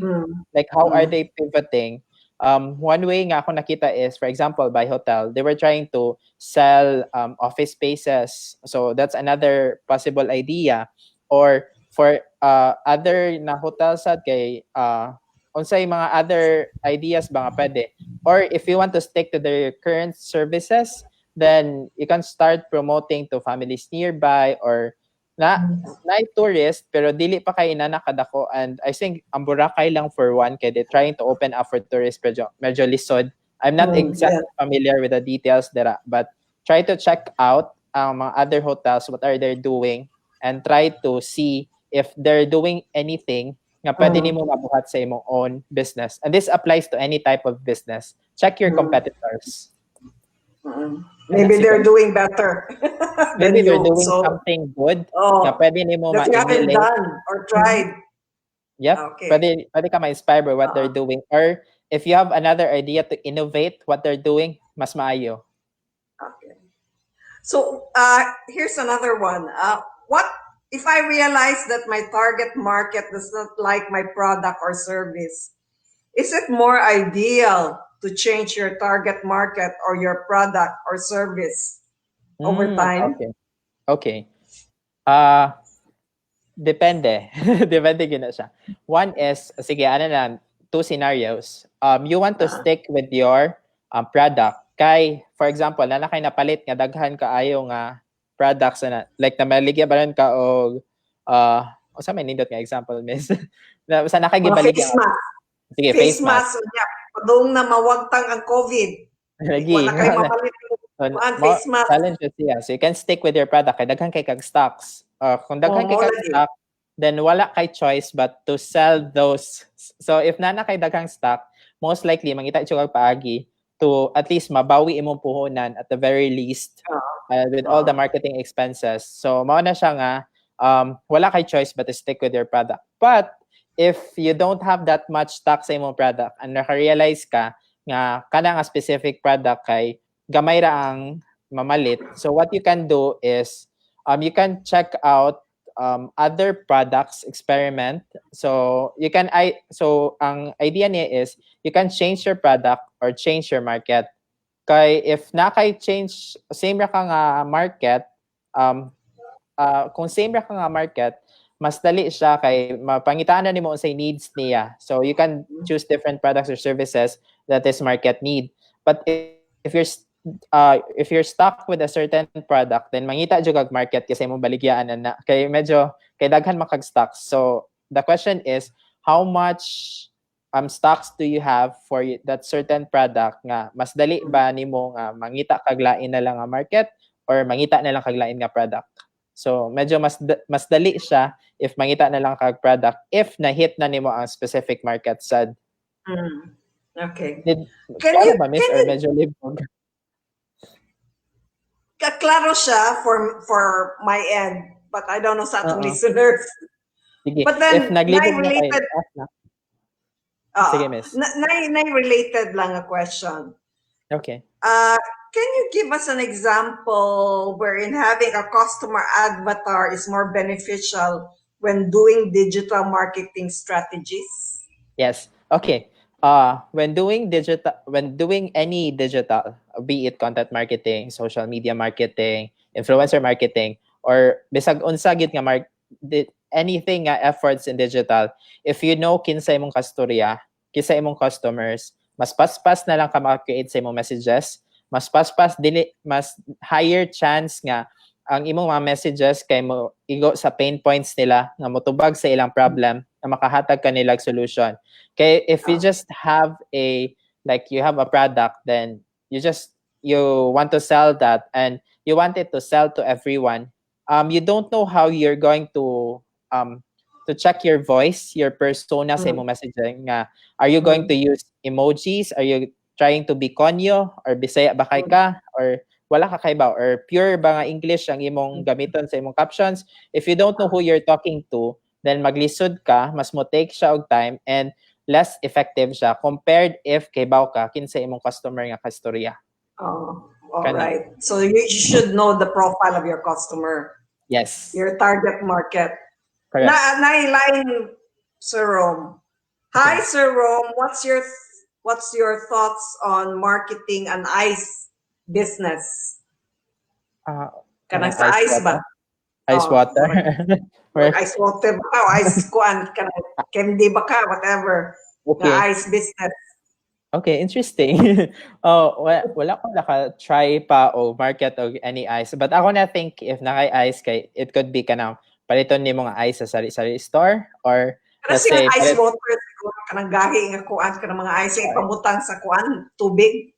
Like how are they pivoting? One way nga ako nakita is, for example, by hotel, they were trying to sell office spaces. So that's another possible idea. Or for other na hotels at kay unsay mga other ideas ba nga pwede. Or if you want to stick to their current services, then you can start promoting to families nearby or na tourist pero dili pa kay nakadako. And I think ang Boracay lang for one kay they trying to open up for tourists medyo lisod. I'm not exactly familiar with the details there, but try to check out mga other hotels, what are they doing, and try to see if they're doing anything nga pwede nimo mabuhat sa imong own business. And this applies to any type of business. Check your competitors. Maybe they're doing better. Maybe they're doing something good na pwede nimo that you haven't ma-emulate. done or tried. Yep. Okay. Pwede ka ma-inspire by what they're doing. Or if you have another idea to innovate what they're doing, mas maayo. Okay. So here's another one. What if I realize that my target market does not like my product or service? Is it more ideal to change your target market or your product or service over time? Okay. Depende. Depende gina siya. One is, sige, two scenarios. You want to stick with your product. Kay, for example, na kay napalit nga daghan kaayo nga products na like na maligya ba rin ka og sa may nindot nga example, miss. Sa nakagibaligya. Face mask. Sige, face mask. Padung na mawagtang ang COVID. Lagi. Wala kayo mapalit ang face mask. Challenge siya. So you can stick with your product. Kay daghan kay kag stocks. Kung daghan kay kag stock, then wala kay choice but to sell those. So if nana kay daghang stock, most likely mangita siya kag paagi to at least mabawi imong puhunan at the very least with all the marketing expenses. So mao na siya nga wala kay choice but to stick with your product. But if you don't have that much stock sa imong product and naka-realize ka nga kana nga specific product kay gamay ra ang mamalit, so what you can do is you can check out other products, experiment. So you can ang idea niya is you can change your product or change your market. Kay if na kay change same ra ka nga market, kung same ra ka nga market, mas dali siya kay mapangitaan na nimo unsay needs niya. So you can choose different products or services that this market need. But if you're stuck with a certain product, then mangita jud kag market kasi mo baligyaan na kay medyo kay daghan makag stocks. So the question is how much stocks do you have for that certain product nga mas dali ba nimo nga mangita kag lain na lang nga market or mangita na lang kag lain nga product. So medyo mas dali siya if mangita na lang kag product if na-hit na nimo ang specific market sad. Okay. Can you miss or medyo libog? Klaro siya for my end, but I don't know sa atong Oo. listeners. Sige. But If then, naglibog na kayo, related, ask na. Sige, miss. related lang a question. Okay. Can you give us an example wherein having a customer avatar is more beneficial when doing digital marketing strategies? Yes. Okay. When doing any digital, be it content marketing, social media marketing, influencer marketing, or bisag unsa gid nga anything nga efforts in digital, if you know kinsa imong kastorya, kinsa imong customers, mas paspas na lang ka maka-create sa imong messages, mas paspas dili mas higher chance nga ang imong mga messages kay mo igo sa pain points nila nga motubag sa ilang problem na makahatag ka nilag solution. Okay, if you just have you have a product, then you want to sell that and you want it to sell to everyone. You don't know how you're going to check your voice, your persona sa imong messaging. Are you going to use emojis? Are you trying to be konyo or Bisaya ba kay ka or wala ka kay ba or pure ba nga English ang imong gamiton sa imong captions? If you don't know who you're talking to, then maglisod ka, mas mo take siya og time and less effective siya compared if kay baw ka kinsa imong customer nga kastorya. Oh, all Kana. right. So you should know the profile of your customer, Yes. your target market. Correct. Nailine, Sir Rome. Hi, Sir Rome. What's your thoughts on marketing an ice business? Kanang sa ice ba? Ice Oh, water. Or ice water ba ka? O ice kuan, candy ba ka? Whatever. Okay. Na ice business. Okay, interesting. Wala ko naka-try pa o market o any ice. But ako na think if naka-ice kay it could be kanang paliton ni mga ice sa sari-sari store or let's Kasi say yung ice water, siguro kanang gahi nga kuan ka ng mga ice yung ipamutang sa kuan, tubig.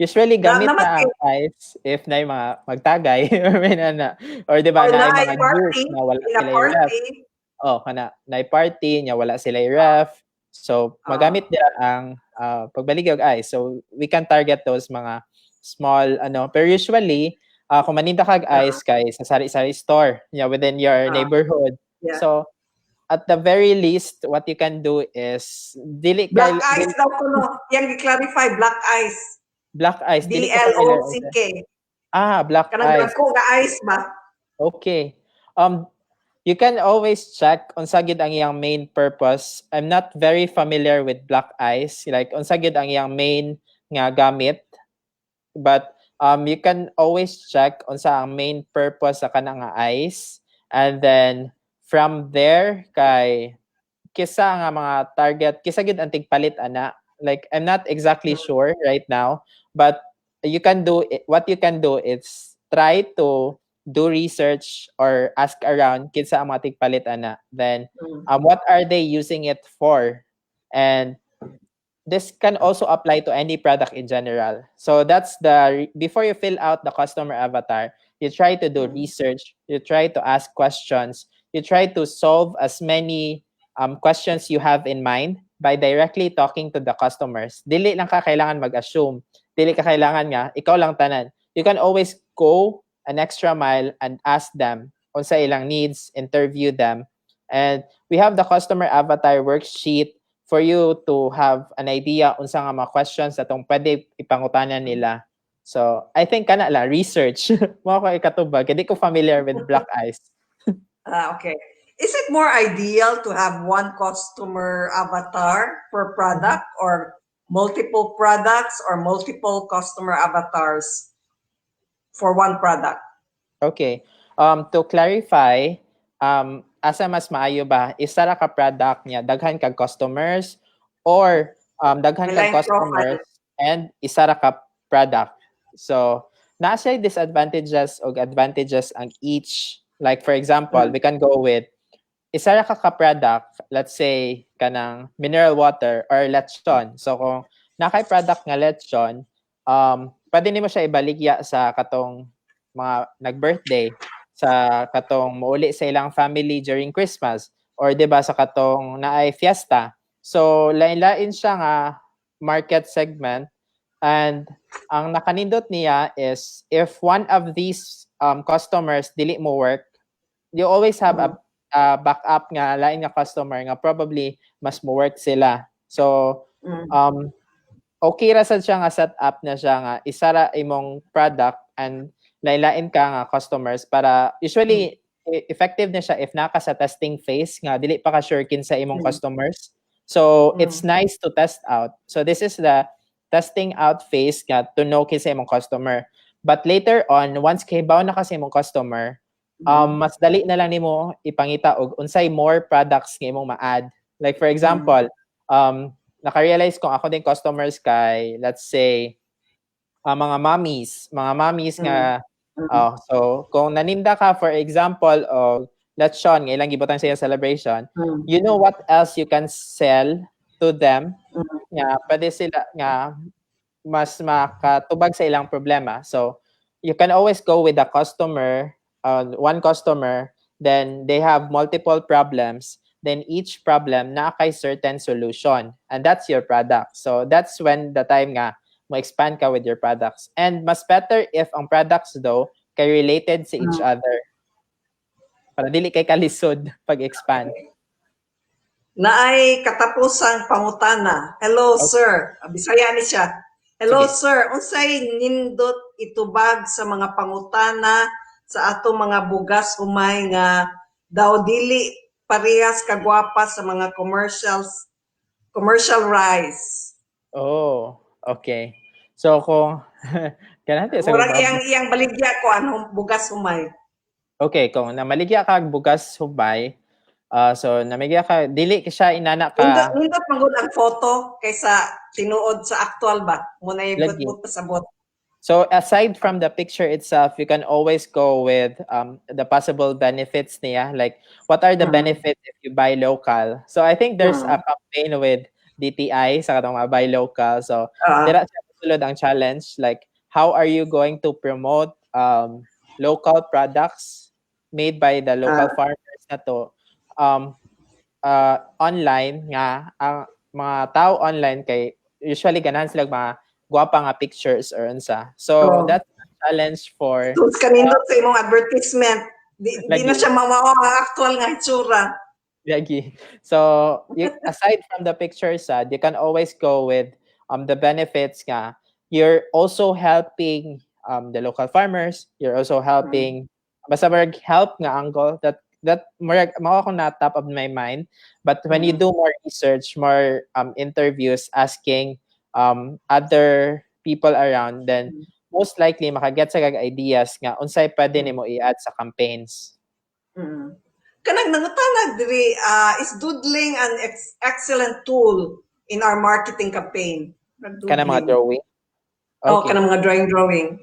usually gamit naman na ang ice if na yung mga magtagay or may na or di ba Or na yung na mga party, juice na wala in a sila yung ref. party. Na party nya wala sila yung ref. So magamit nila ang pagbaligya og ice. So we can target those mga small pero usually kung maninda kag ice kay sa sari-sari store within your neighborhood. Yeah. So at the very least what you can do is Black ice daw ko no. Yang i-clarify, black ice. black ice dili ko BLOCK. black Kanang ice. ko nga ice ba? Okay. You can always check unsa gid ang iyang main purpose. I'm not very familiar with black ice. Like unsa gid ang iyang main nga gamit. But you can always check unsa ang main purpose sa kanang nga ice. And then from there kay kisa nga mga target, kisa gid ang tigpalit ana. Like I'm not exactly sure right now, but what you can do is try to do research or ask around kinsa ang mga tigpalit ana. Then what are they using it for? And this can also apply to any product in general. So that's before you fill out the customer avatar, you try to do research, you try to ask questions, you try to solve as many questions you have in mind by directly talking to the customers. Dili lang ka kailangan mag-assume. Dili ka kailangan nga, ikaw lang tanan. You can always go an extra mile and ask them unsa ilang needs, interview them. And we have the customer avatar worksheet for you to have an idea unsa nga mga questions atong pwede ipangutanan nila. So, I think kana la research. Mo ko ikatubag, hindi ko familiar with black ice. Okay. Is it more ideal to have one customer avatar per product or multiple products or multiple customer avatars for one product? Okay. To clarify, asa mas maayo ba isa ra ka product niya daghan kag customers or daghan kag customers and isa ra ka product. So, naa siya disadvantages o advantages ang each. Like for example, we can go with isa ra ka product, let's say kanang mineral water or lechon. So kung nakay product nga lechon, pwede nimo siya ibaligya sa katong mga nag-birthday, sa katong muuli sa ilang family during Christmas or 'di ba sa katong naay fiesta. So lain-lain siya nga market segment And ang nakanindot niya is if one of these customers dili mo work, you always have a backup nga lain nga customer nga probably mas mo work sila. So okay ra sad siya nga setup na siya nga isara imong product and lain ka nga customers para usually effective na siya if naka sa testing phase nga dili pa ka sure kin sa imong customers. So it's nice to test out. So this is the testing out phase nga to know kin sa imong customer. But later on, once kahibaw na kasi imong customer, mas dali na lang nimo ipangita og unsay more products nga imong ma-add. Like for example, naka-realize kung ako din customers kay, let's say, mga mommies nga, so kung naninda ka, for example, lechon, nga ilang gibutang sa celebration, you know what else you can sell to them, nga pwede sila, nga mas makatubag sa ilang problema. So, you can always go with the customer, one customer, then they have multiple problems, then each problem na kay certain solution, and that's your product. So that's when the time nga mo expand ka with your products. And mas better if ang products though kay related sa each other. Para dili kay kalisod pag-expand. Naay katapusang pangutana. Hello, sir. Bisaya ni siya. Hello, Sige. sir. Unsay nindot itubag sa mga pangutana sa ato mga bugas umay nga daw dili parehas kagwapa sa mga commercial rice. Oh, okay. So kung kanante sa Murag iyang baligya ko anong bugas umay. Okay, kung namaligya ka og bugas hubay, so namigya ka dili ka siya inana ka. Nindot magud ang photo kaysa tinuod sa actual ba? Muna Lagi. ibutbut pasabot. So aside from the picture itself, you can always go with the possible benefits niya. Like, what are the benefits if you buy local? So I think there's a campaign with DTI sa katong mga buy local. So dira siya sulod ang challenge. Like, how are you going to promote local products made by the local farmers na to online nga ang mga tao online kay usually ganahan sila mga guwapa nga pictures or unsa. So that's a challenge for Tools kanindot sa imong advertisement. Di na siya mamawa ang actual nga itsura. lagi. So aside from the pictures, you can always go with the benefits nga. You're also helping the local farmers. You're also helping basta marag help nga angle that marag mao ako na top of my mind. But when you do more research, more interviews, asking other people around, then most likely makaget sa kag ideas nga unsay pwede nimo i-add sa campaigns. Kanang nangutanag diri is doodling an excellent tool in our marketing campaign. Kana mga drawing. Oh, kanang mga drawing.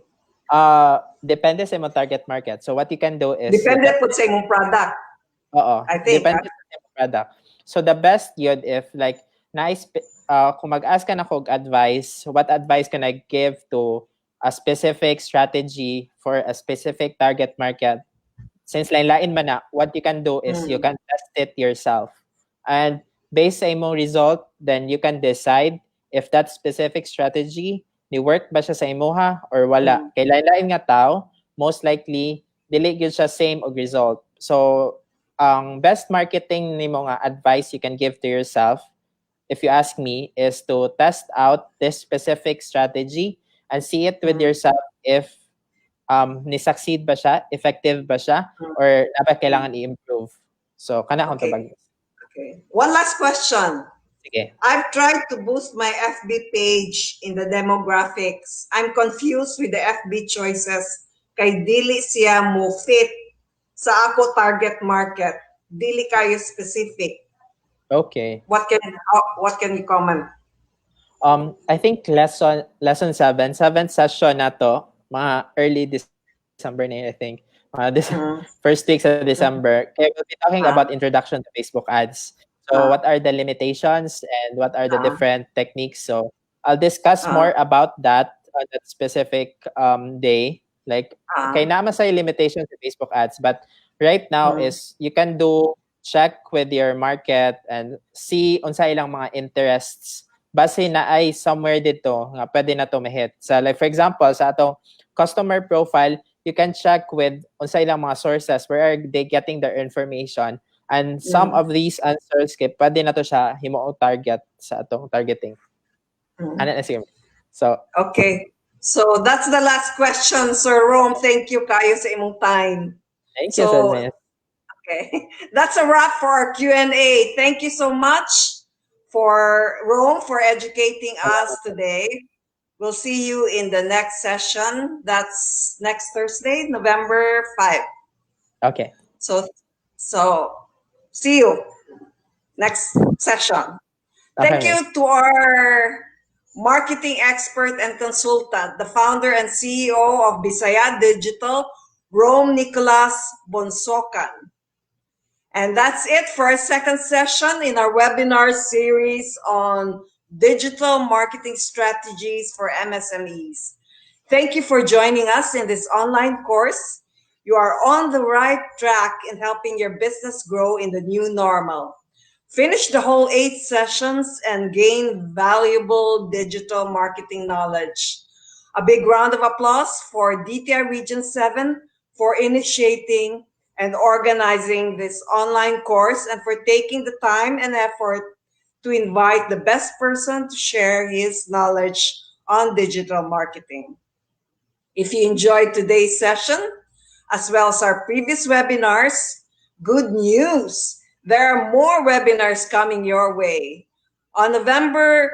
Depende sa imong target market. So what you can do is Depende po sa imong product. Oo. I think, Depende sa imong product. So the best yun if like kung mag-ask ka na kog advice, what advice can I give to a specific strategy for a specific target market? Since lain-lain man na, what you can do is you can test it yourself. And based sa imong result, then you can decide if that specific strategy ni work ba siya sa imuha or wala. Kay lain-lain nga tao, most likely dili gyud siya same og result. So ang best marketing nimo nga advice you can give to yourself, if you ask me, is to test out this specific strategy and see it with yourself if ni-succeed ba siya, effective ba siya, or dapat kailangan i-improve. So, kana akong tabag. Okay. One last question. Sige. I've tried to boost my FB page in the demographics. I'm confused with the FB choices kay dili siya mo fit sa ako target market. Dili kayo specific. Okay. What can you comment? I think lesson 7, 7th session na to, mga early December na I think. First weeks of December. Okay, we'll be talking about introduction to Facebook ads. So what are the limitations and what are the different techniques? So I'll discuss more about that on that specific day. Like, kay naman sa limitations sa Facebook ads, but right now is you can do check with your market and see unsa ilang mga interests base na ay somewhere dito nga pwede na to ma-hit. So like for example, sa atong customer profile, you can check with unsa ilang mga sources, where are they getting their information, and some of these answers kay pwede na to siya himuong target sa atong targeting. Ano na sige. So Okay. So that's the last question, Sir Rome. Thank you kayo sa imong time. thank you, So, Miss. okay. That's a wrap for our Q&A. Thank you so much for Rome for educating us today. We'll see you in the next session. That's next Thursday, November 5. Okay. So see you next session. Thank Okay, you to our marketing expert and consultant, the founder and CEO of Bisaya Digital, Rome Nicolas Bonsocan. And that's it for our second session in our webinar series on digital marketing strategies for MSMEs. Thank you for joining us in this online course. You are on the right track in helping your business grow in the new normal. Finish the whole 8 sessions and gain valuable digital marketing knowledge. A big round of applause for DTI Region 7 for initiating and organizing this online course and for taking the time and effort to invite the best person to share his knowledge on digital marketing. If you enjoyed today's session, as well as our previous webinars, good news! There are more webinars coming your way. On November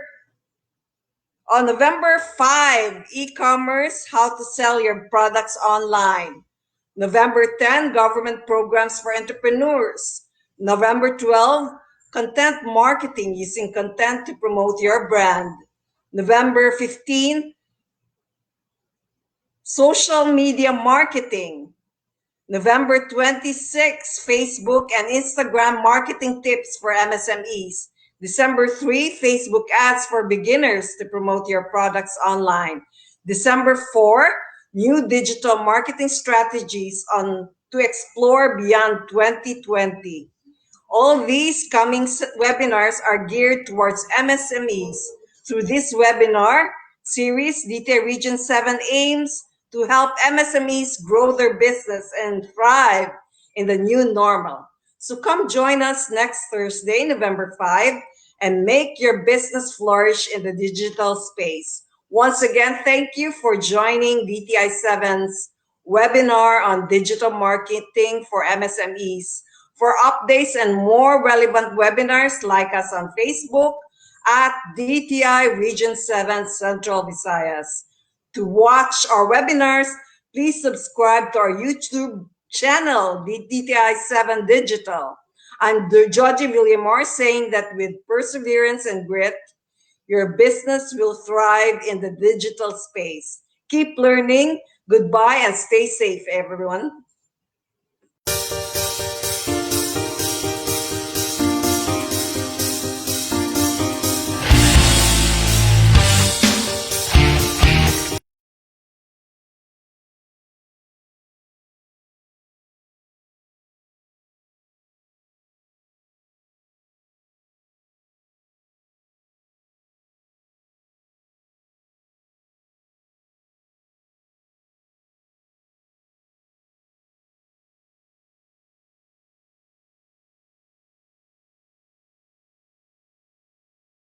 5, e-commerce, how to sell your products online. November 10, government programs for entrepreneurs. November 12, content marketing, using content to promote your brand. November 15, social media marketing. November 26, Facebook and Instagram marketing tips for MSMEs. December 3, Facebook ads for beginners to promote your products online. December 4, new digital marketing strategies to explore beyond 2020. All these coming webinars are geared towards MSMEs. Through this webinar series, DTI Region 7 aims to help MSMEs grow their business and thrive in the new normal. So come join us next Thursday, November 5, and make your business flourish in the digital space. Once again, thank you for joining DTI 7's webinar on digital marketing for MSMEs. For updates and more relevant webinars, like us on Facebook at DTI Region 7 Central Visayas. To watch our webinars, please subscribe to our YouTube channel, DTI 7 Digital. I'm Georgie Villamor, saying that with perseverance and grit, your business will thrive in the digital space. Keep learning. Goodbye and stay safe, everyone.